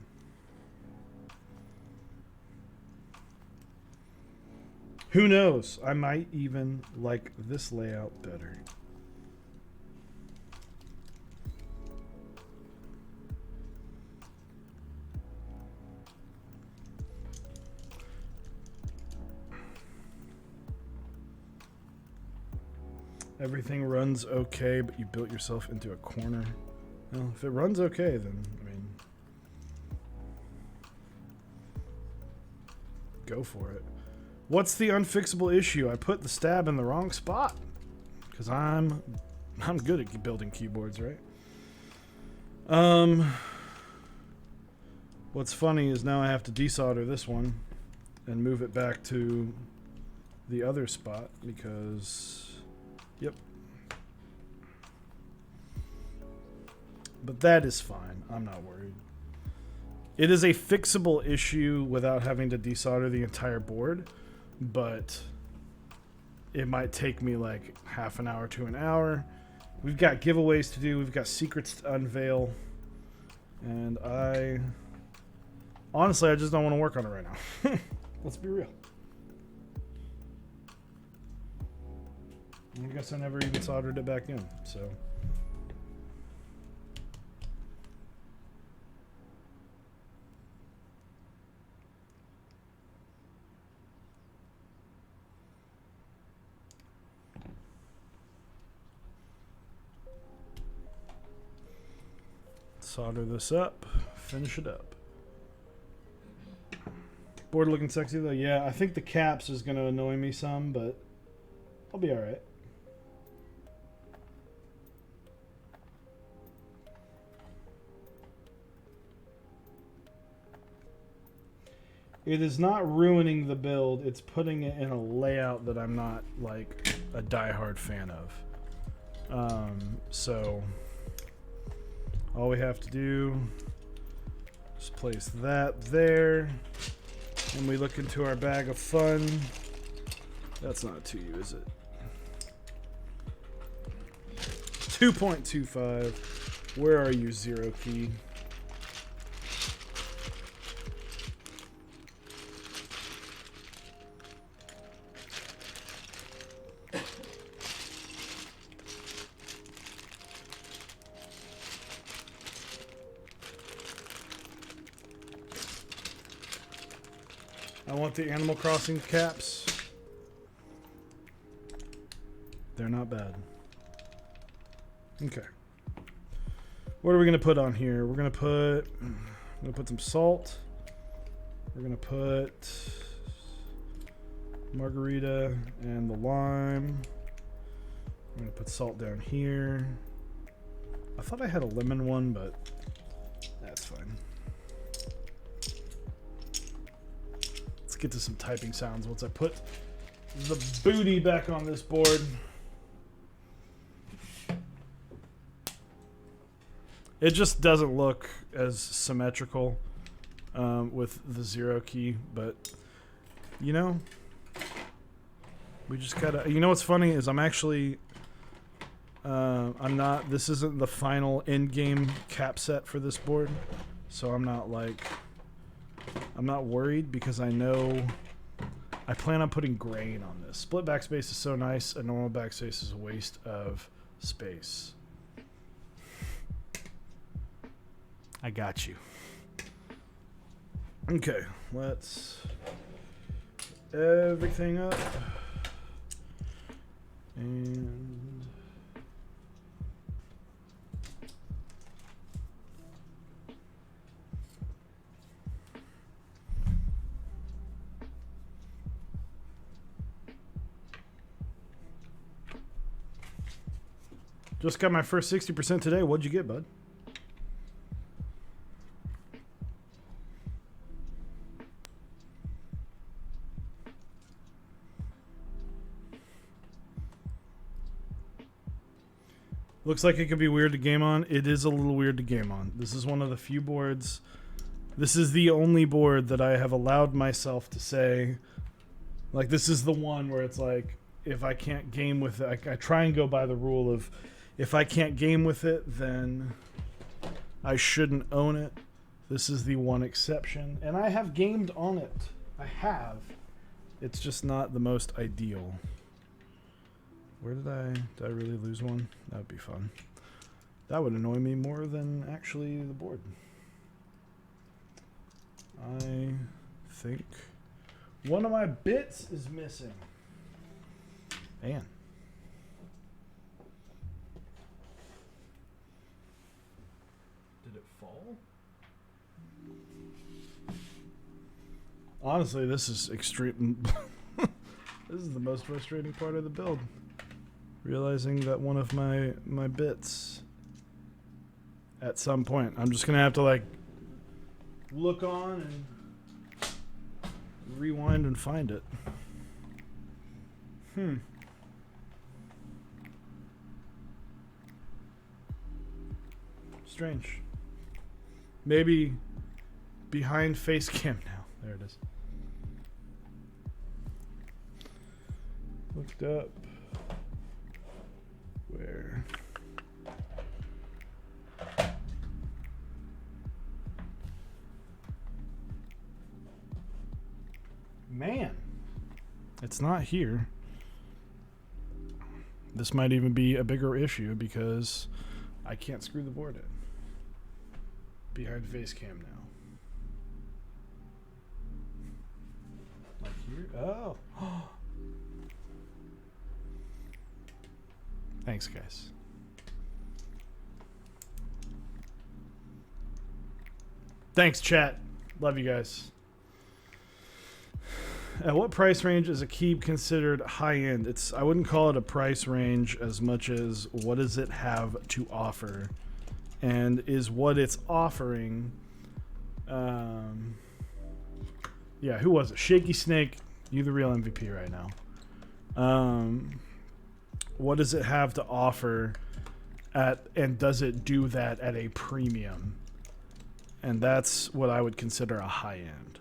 Who knows? I might even like this layout better. Everything runs okay, but you built yourself into a corner. Well, if it runs okay, then, I mean, go for it. What's the unfixable issue? I put the stab in the wrong spot. Because I'm good at building keyboards, right? What's funny is now I have to desolder this one. and move it back to the other spot because, yep. But that is fine. I'm not worried. It is a fixable issue without having to desolder the entire board, but it might take me like half an hour to an hour. We've got giveaways to do. We've got secrets to unveil. And honestly, I just don't want to work on it right now. Let's be real. I guess I never even soldered it back in, so. Solder this up, finish it up. Board looking sexy though. Yeah, I think the caps is going to annoy me some, but I'll be all right. It is not ruining the build. It's putting it in a layout that I'm not like a diehard fan of. So all we have to do is place that there, and we look into our bag of fun. That's not a 2U, is it? 2.25. Where are you, Zero Key? I want the Animal Crossing caps. They're not bad. Okay. What are we gonna put on here? I'm gonna put some salt. We're gonna put margarita and the lime. I'm gonna put salt down here. I thought I had a lemon one, but that's fine. Let's get to some typing sounds once I put the booty back on this board. It just doesn't look as symmetrical with the zero key, but you know, we just gotta. You know what's funny is I'm actually, I'm not. This isn't the final in-game cap set for this board, so I'm not like. I'm not worried because I know I plan on putting grain on this. Split backspace is so nice. A normal backspace is a waste of space. I got you. Okay, let's everything up. And just got my first 60% today. What'd you get, bud? Looks like it could be weird to game on. It is a little weird to game on. This is one of the few boards. This is the only board that I have allowed myself to say, like, this is the one where it's like, if I can't game with it, I try and go by the rule of, if I can't game with it, then I shouldn't own it. This is the one exception. And I have gamed on it. I have. It's just not the most ideal. Where did I really lose one? That would be fun. That would annoy me more than actually the board. I think one of my bits is missing. Man. Did it fall? Honestly, this is extreme. This is the most frustrating part of the build. Realizing that one of my bits at some point, I'm just gonna have to like look on and rewind and find it. Strange. Maybe behind face cam now. There it is. Looked up. Where? Man, it's not here. This might even be a bigger issue because I can't screw the board in. Behind face cam now. Like here? Oh. Thanks, guys. Thanks, chat. Love you guys. At what price range is a key considered high-end? I wouldn't call it a price range as much as what does it have to offer, and is what it's offering. Yeah, who was it? Shaky Snake, you the real MVP right now. What does it have to offer and does it do that at a premium? And that's what I would consider a high-end.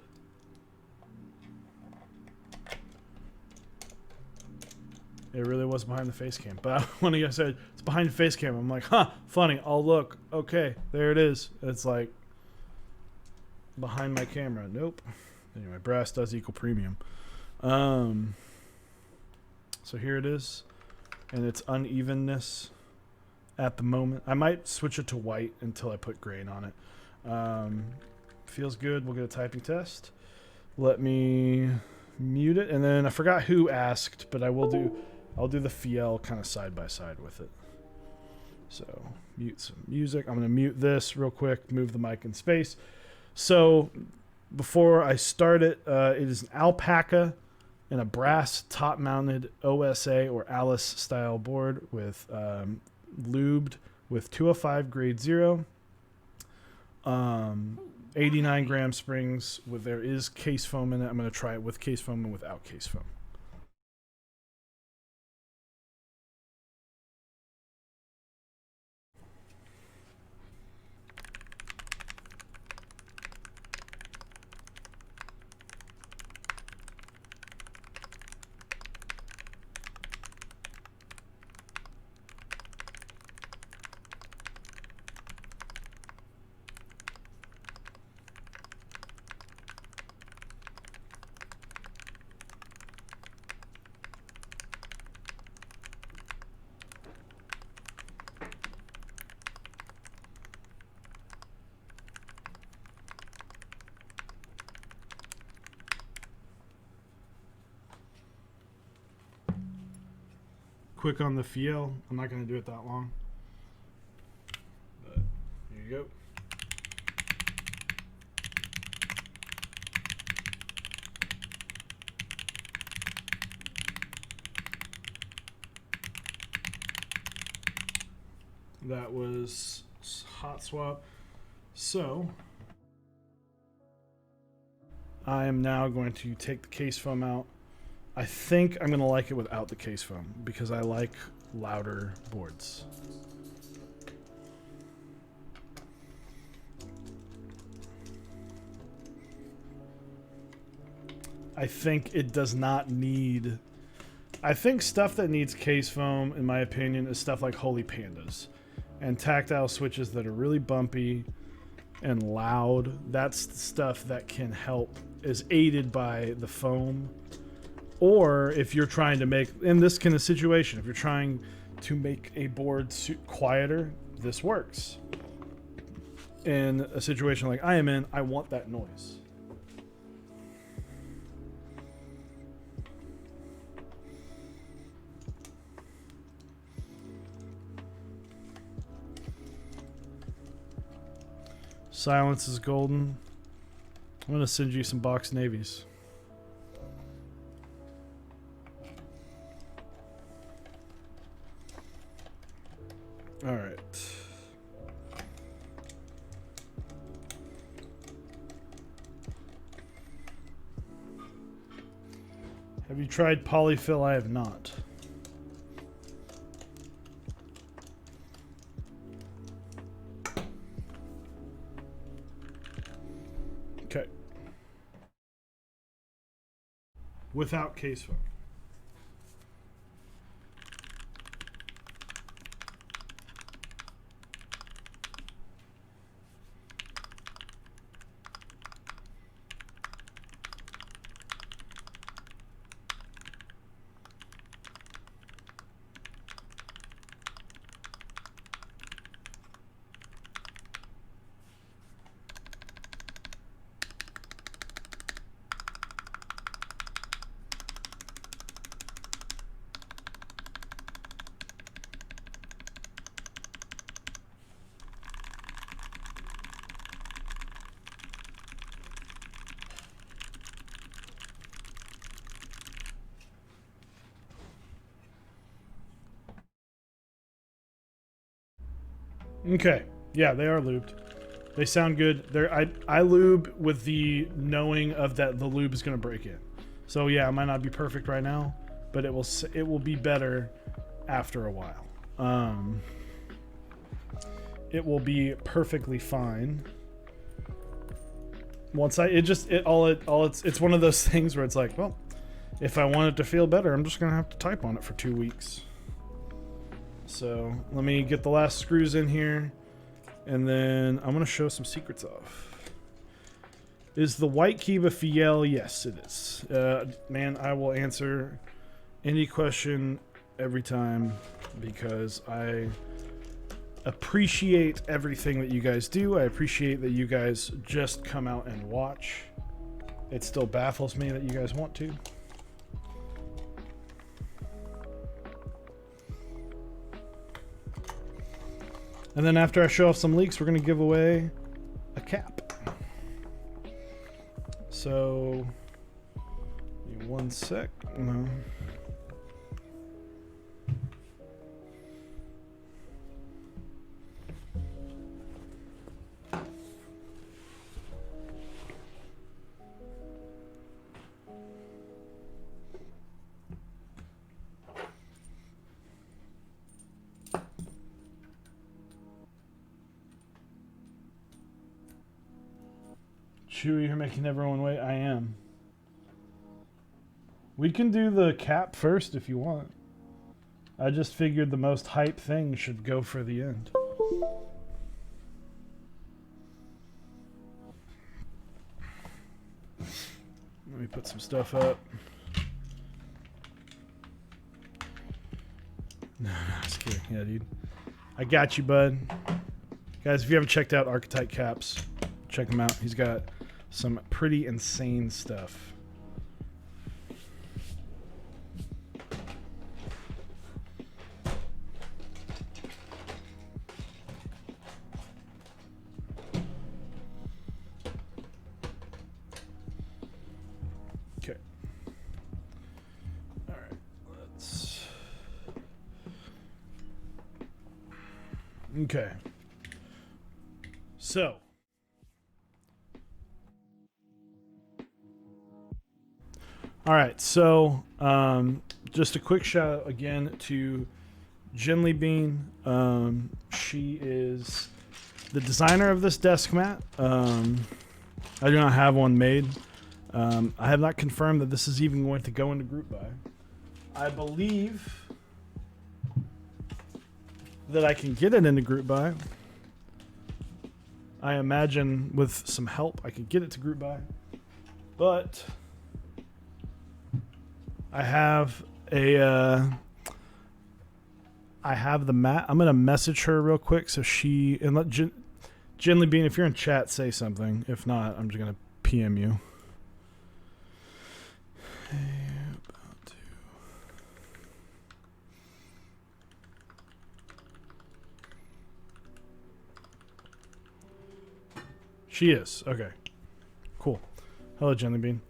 It really was behind the face cam. But when you guys said it's behind the face cam, I'm like, huh, funny. I'll look. Okay, there it is. It's like behind my camera. Nope. Anyway, brass does equal premium. So here it is. And its unevenness at the moment. I might switch it to white until I put grain on it. Feels good. We'll get a typing test. Let me mute it. And then I forgot who asked, but I'll do the Fiel kind of side by side with it. So mute some music. I'm going to mute this real quick, move the mic in space. So before I start it, it is an alpaca and a brass top-mounted OSA or Alice style board with lubed with 205 grade 0. 89 gram springs. There is case foam in it. I'm going to try it with case foam and without case foam. Quick on the Fiel. I'm not going to do it that long. But here you go. That was hot swap. So I am now going to take the case foam out. I think I'm going to like it without the case foam because I like louder boards. I think it does not need... I think stuff that needs case foam, in my opinion, is stuff like Holy Pandas and tactile switches that are really bumpy and loud. That's the stuff that can help, is aided by the foam. Or if you're trying to make, in this kind of situation, if you're trying to make a board quieter, this works. In a situation like I am in, I want that noise. Silence is golden. I'm going to send you some box navies. All right. Have you tried polyfill? I have not. Okay. Without case foam. Okay. Yeah, they are lubed. They sound good. I lube with the knowing of that the lube is going to break in. So yeah, it might not be perfect right now, but it will be better after a while. It will be perfectly fine. Once it's one of those things where it's like, well, if I want it to feel better, I'm just going to have to type on it for 2 weeks. So let me get the last screws in here, and then I'm going to show some secrets off. Is the white Kiba Fiel? Yes, it is. Man, I will answer any question every time because I appreciate everything that you guys do. I appreciate that you guys just come out and watch. It still baffles me that you guys want to. And then after I show off some leaks, we're going to give away a cap. So, give me 1 sec. No. Chewy, you're making everyone wait. I am. We can do the cap first if you want. I just figured the most hype thing should go for the end. Let me put some stuff up. No, just kidding. Yeah, dude. I got you, bud. Guys, if you haven't checked out Archetype Caps, check him out. He's got some pretty insane stuff. Okay. All right. Let's. Okay. So. All right, so just a quick shout out again to Jinli Bean. She is the designer of this desk mat. I do not have one made. I have not confirmed that this is even going to go into group buy. I believe that I can get it into group buy. I imagine with some help I can get it to group buy. But I have the mat. I'm gonna message her real quick so she and let Jinli Bean, if you're in chat, say something. If not, I'm just gonna PM you. Hey, about to. She is okay. Cool. Hello, Jinli Bean.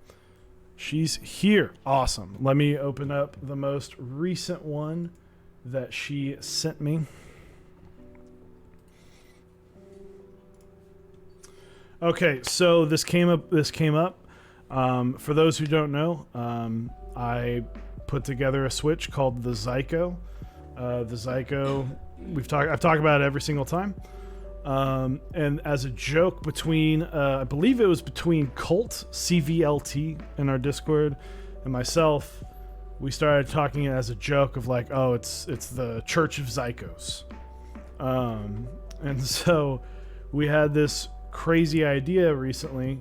She's here. Awesome. Let me open up the most recent one that she sent me. Okay, so this came up. For those who don't know, I put together a Switch called the Zyko. The Zyko, I've talked about it every single time. And as a joke between, I believe it was between Colt CVLT in our Discord and myself, we started talking as a joke of like, oh, it's the Church of Zykos. And so we had this crazy idea recently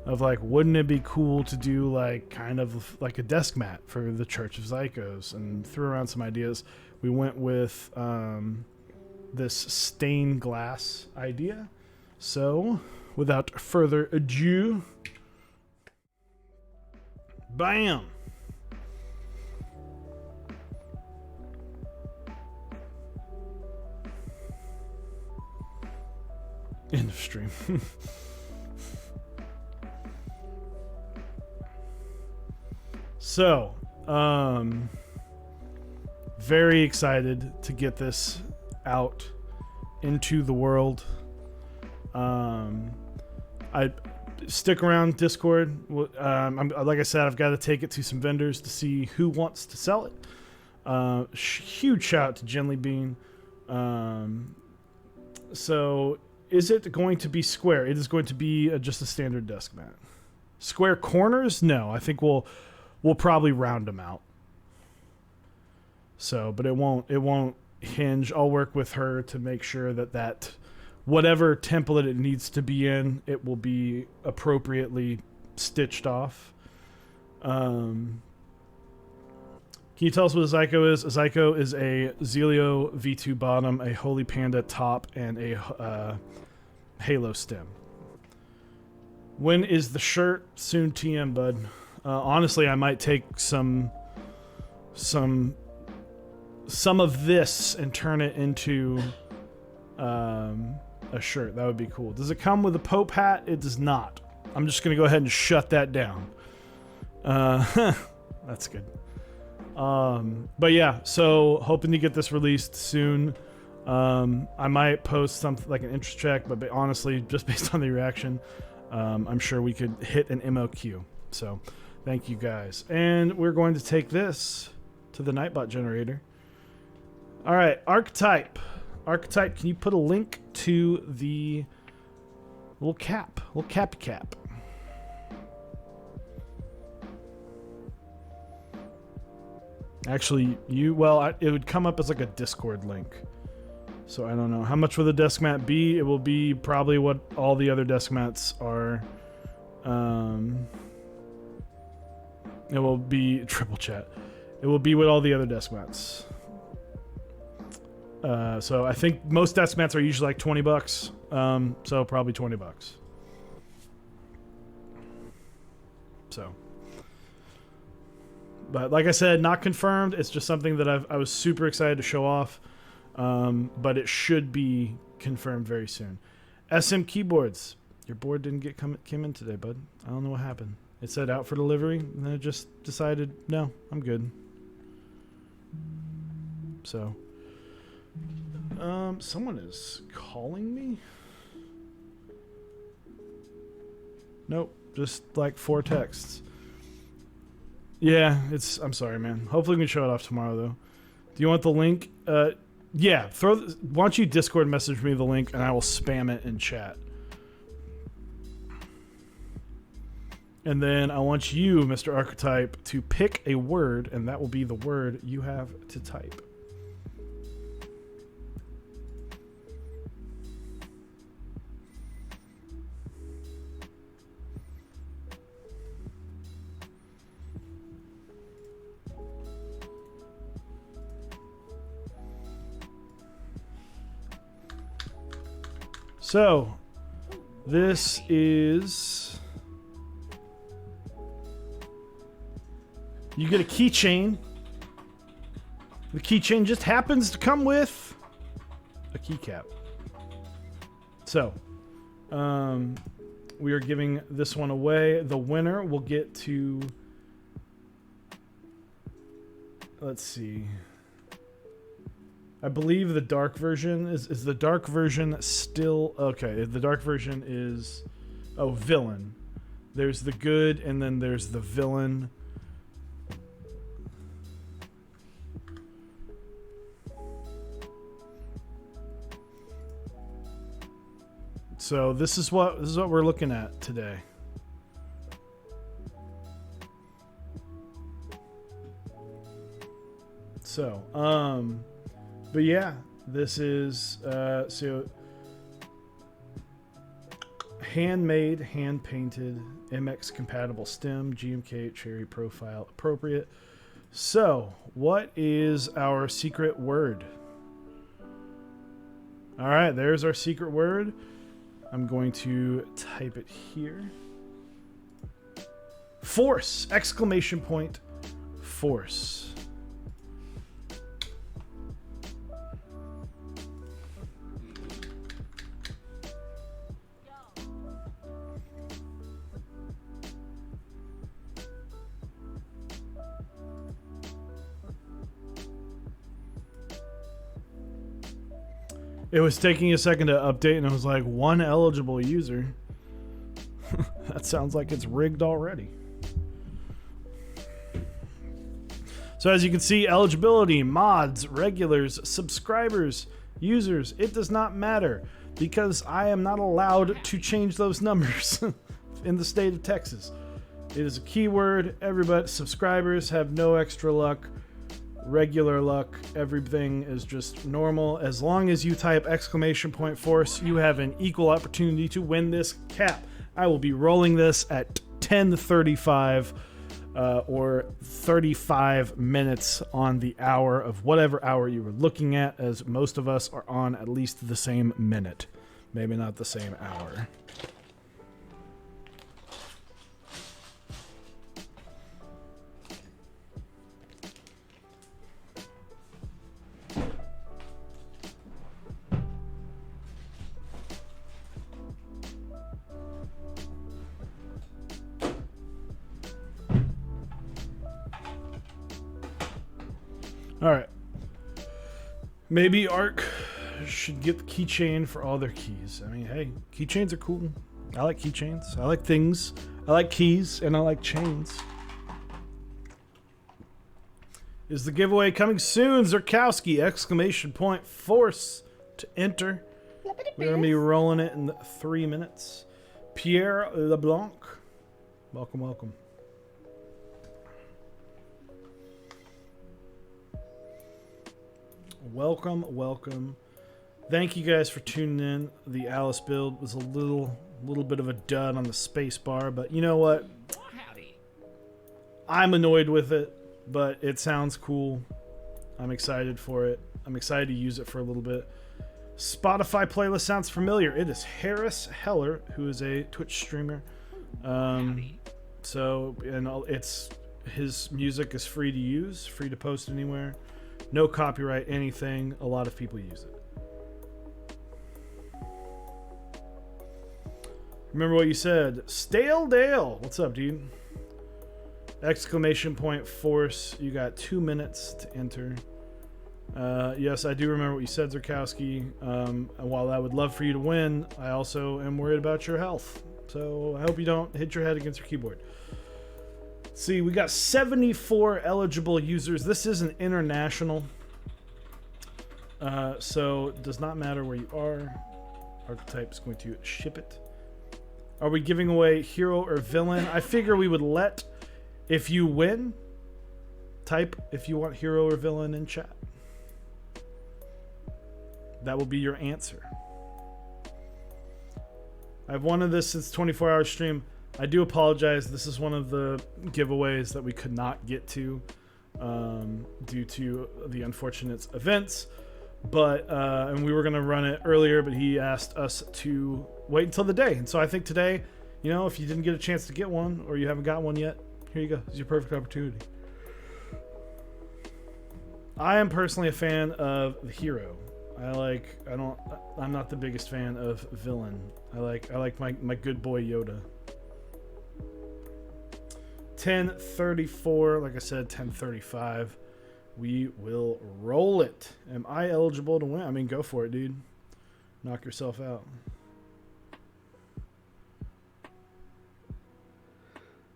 of like, wouldn't it be cool to do like kind of like a desk mat for the Church of Zykos, and threw around some ideas. We went with this stained glass idea. So without further ado, bam! End of stream. So, very excited to get this out into the world. I stick around Discord. Like I said, I've got to take it to some vendors to see who wants to sell it. Huge shout out to Genly Bean. So, is it going to be square? It is going to be just a standard desk mat. Square corners? No, I think we'll probably round them out. So, but it won't hinge. I'll work with her to make sure that whatever template it needs to be in, it will be appropriately stitched off. Can you tell us what a Zyko is? A Zyko is a Zelio V2 bottom, a Holy Panda top, and a Halo stem. When is the shirt? Soon TM, bud. Honestly, I might take some of this and turn it into a shirt. That would be cool. Does it come with a Pope hat? It does not. I'm just going to go ahead and shut that down. That's good. But yeah, so hoping to get this released soon. I might post something like an interest check, but honestly, just based on the reaction, I'm sure we could hit an MOQ. So thank you guys. And we're going to take this to the Nightbot generator. All right, Archetype. Archetype, can you put a link to the little cap, little cappy cap? Actually, it would come up as like a Discord link. So I don't know. How much will the desk mat be? It will be probably what all the other desk mats are. It will be triple chat. It will be what all the other desk mats. So I think most desk mats are usually like $20. So probably $20. So. But like I said, not confirmed. It's just something that I was super excited to show off. But it should be confirmed very soon. SM Keyboards. Your board didn't came in today, bud. I don't know what happened. It said out for delivery, and then it just decided, no, I'm good. So. Someone is calling me? Nope. Just like 4 texts. Yeah, I'm sorry, man. Hopefully we can show it off tomorrow, though. Do you want the link? Yeah, why don't you Discord message me the link, and I will spam it in chat. And then I want you, Mr. Archetype, to pick a word, and that will be the word you have to type. So, this is... You get a keychain. The keychain just happens to come with a keycap. So, we are giving this one away. The winner will get to... Let's see... I believe the dark version is the dark version still okay. The dark version is villain. There's the good and then there's the villain. So this is what we're looking at today. So, but yeah, this is so handmade, hand painted, MX compatible stem, GMK cherry profile appropriate. So, what is our secret word? All right, there's our secret word. I'm going to type it here. Force! Exclamation point. Force. It was taking a second to update, and it was like, one eligible user. That sounds like it's rigged already. So as you can see, eligibility, mods, regulars, subscribers, users, it does not matter because I am not allowed to change those numbers in the state of Texas. It is a keyword. Everybody, subscribers have no extra luck. Regular luck, everything is just normal. As long as you type exclamation point force, you have an equal opportunity to win this cap. I will be rolling this at 10:35 or 35 minutes on the hour of whatever hour you were looking at, as most of us are on at least the same minute, maybe not the same hour. All right. Maybe Arc should get the keychain for all their keys. I mean, hey, keychains are cool. I like keychains. I like things. I like keys, and I like chains. Is the giveaway coming soon? Zerkowski! Exclamation point. Force to enter. We're going to be rolling it in 3 minutes. Pierre LeBlanc. Welcome, welcome. Welcome, welcome. Thank you guys for tuning in. The Alice build was a little bit of a dud on the space bar, but you know what? I'm annoyed with it, but it sounds cool. I'm excited for it. I'm excited to use it for a little bit. Spotify playlist sounds familiar. It is Harris Heller, who is a Twitch streamer. So, and it's his music is free to use, free to post anywhere. No copyright, anything. A lot of people use it. Remember what you said. Stale Dale. What's up, dude? Exclamation point force. You got 2 minutes to enter. Yes, I do remember what you said, Zerkowski. And while I would love for you to win, I also am worried about your health. So I hope you don't hit your head against your keyboard. See, we got 74 eligible users. This is an international. So it does not matter where you are. Archetype is going to ship it. Are we giving away hero or villain? I figure we would let, if you win, type if you want hero or villain in chat. That will be your answer. I've wanted this since 24-hour stream. I do apologize. This is one of the giveaways that we could not get to due to the unfortunate events. But and we were going to run it earlier, but he asked us to wait until the day. And so I think today, you know, if you didn't get a chance to get one or you haven't got one yet, here you go. It's your perfect opportunity. I am personally a fan of the hero. I'm not the biggest fan of villain. I like my good boy Yoda. 10:34, like I said, 10:35. We will roll it. Am I eligible to win? I mean, go for it, dude. Knock yourself out.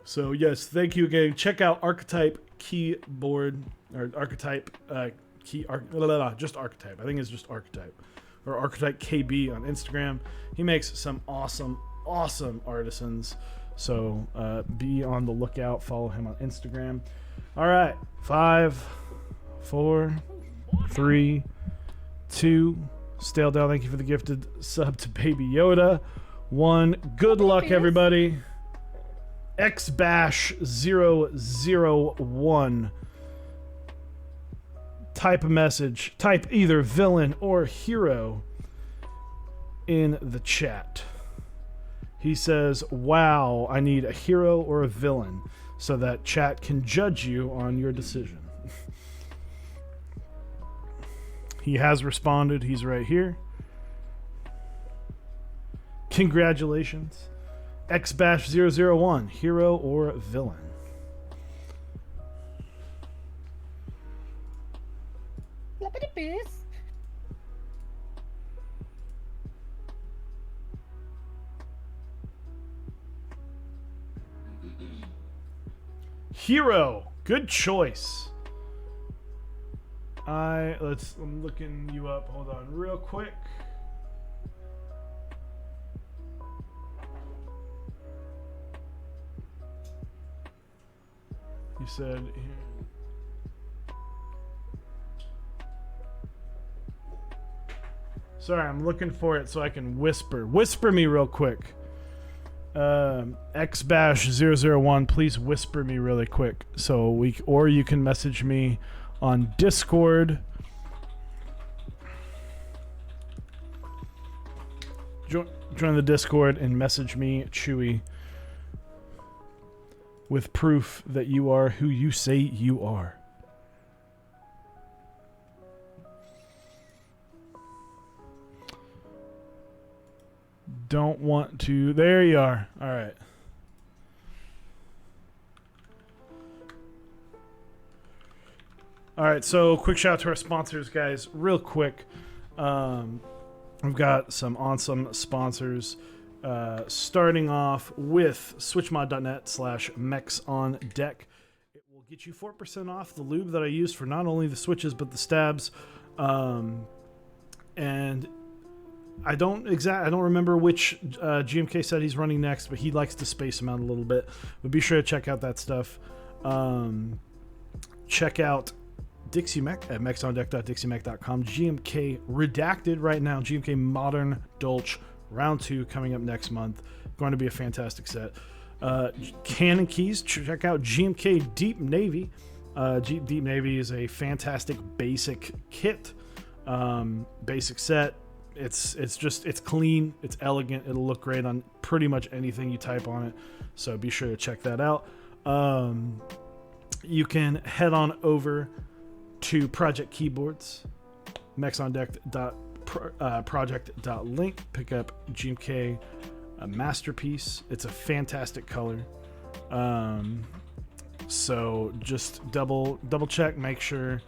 So yes, thank you again. Check out Archetype Keyboard or Archetype just Archetype. I think it's just Archetype. or Archetype KB on Instagram. He makes some awesome artisans. So be on the lookout. Follow him on Instagram. All right. 5, 4, 3, 2. Stale Down, thank you for the gifted sub to Baby Yoda. 1. Good luck, everybody. XBash001. Type a message. Type either villain or hero in the chat. He says, wow, I need a hero or a villain so that chat can judge you on your decision. He has responded. He's right here. Congratulations. XBash001, hero or villain? Hero. Good choice. I'm looking you up. Hold on real quick. You said sorry, I'm looking for it so I can whisper. Whisper me real quick. XBash001, please whisper me really quick or you can message me on Discord. Join the Discord and message me, Chewy, with proof that you are who you say you are. Don't want to. There you are. All right. All right, so quick shout out to our sponsors, guys. Real quick, we've got some awesome sponsors. Starting off with switchmod.net/mechs-on-deck. It will get you 4% off the lube that I use for not only the switches but the stabs. And I don't remember which GMK set he's running next, but he likes to space them out a little bit. But be sure to check out that stuff. Check out Dixie Mech at mechsondeck.dixiemech.com. GMK Redacted right now. GMK Modern Dolch Round 2 coming up next month. Going to be a fantastic set. Cannon Keys. Check out GMK Deep Navy. Deep Navy is a fantastic basic kit. Basic set. It's clean. It's elegant. It'll look great on pretty much anything you type on it. So be sure to check that out. You can head on over to Project Keyboards, mechsondeck.project.link. Pick up GMK Masterpiece. It's a fantastic color. So just double check, make sure.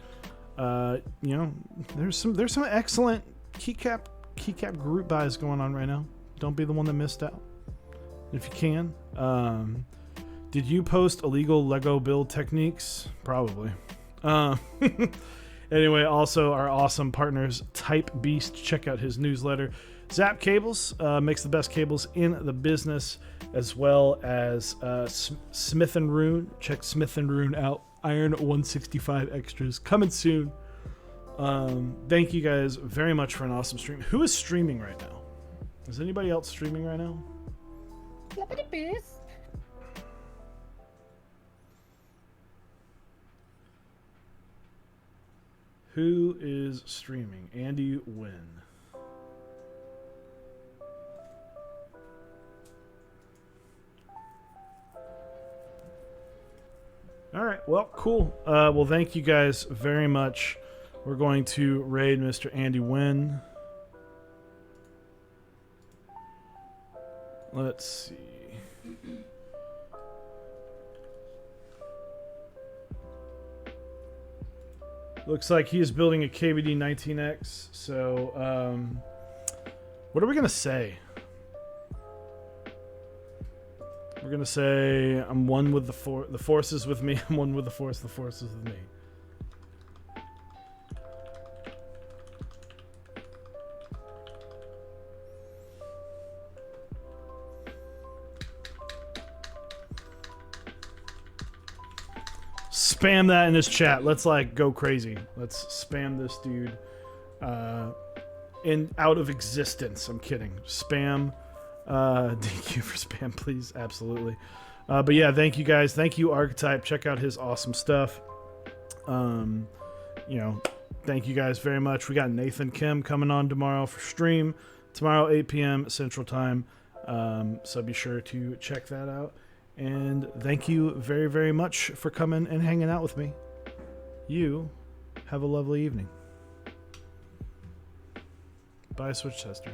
There's some excellent keycap group buys going on right now. Don't be the one that missed out. If you can. Did you post illegal Lego build techniques? Probably. Anyway, also our awesome partners, Type Beast. Check out his newsletter. Zap Cables makes the best cables in the business, as well as Smith & Rune. Check Smith & Rune out. Iron 165 extras coming soon. Thank you guys very much for an awesome stream. Who is streaming right now? Is anybody else streaming right now? Who is streaming? Andy Wynn. All right. Well, cool. Well, thank you guys very much. We're going to raid Mr. Andy Wynn. Let's see. Looks like he is building a KBD 19X. So, what are we going to say? We're going to say, I'm one with the force. The force is with me. I'm one with the force. The force is with me. spam that in this chat. Let's like go crazy. Let's spam this dude in out of existence. I'm kidding. Spam. DQ for spam, please. Absolutely. But yeah, thank you guys. Thank you, Archetype. Check out his awesome stuff. You know, thank you guys very much. We got Nathan Kim coming on tomorrow for stream. Tomorrow, 8 p.m. Central Time. So be sure to check that out. And thank you very, very much for coming and hanging out with me. You have a lovely evening. Bye, Switch Tester.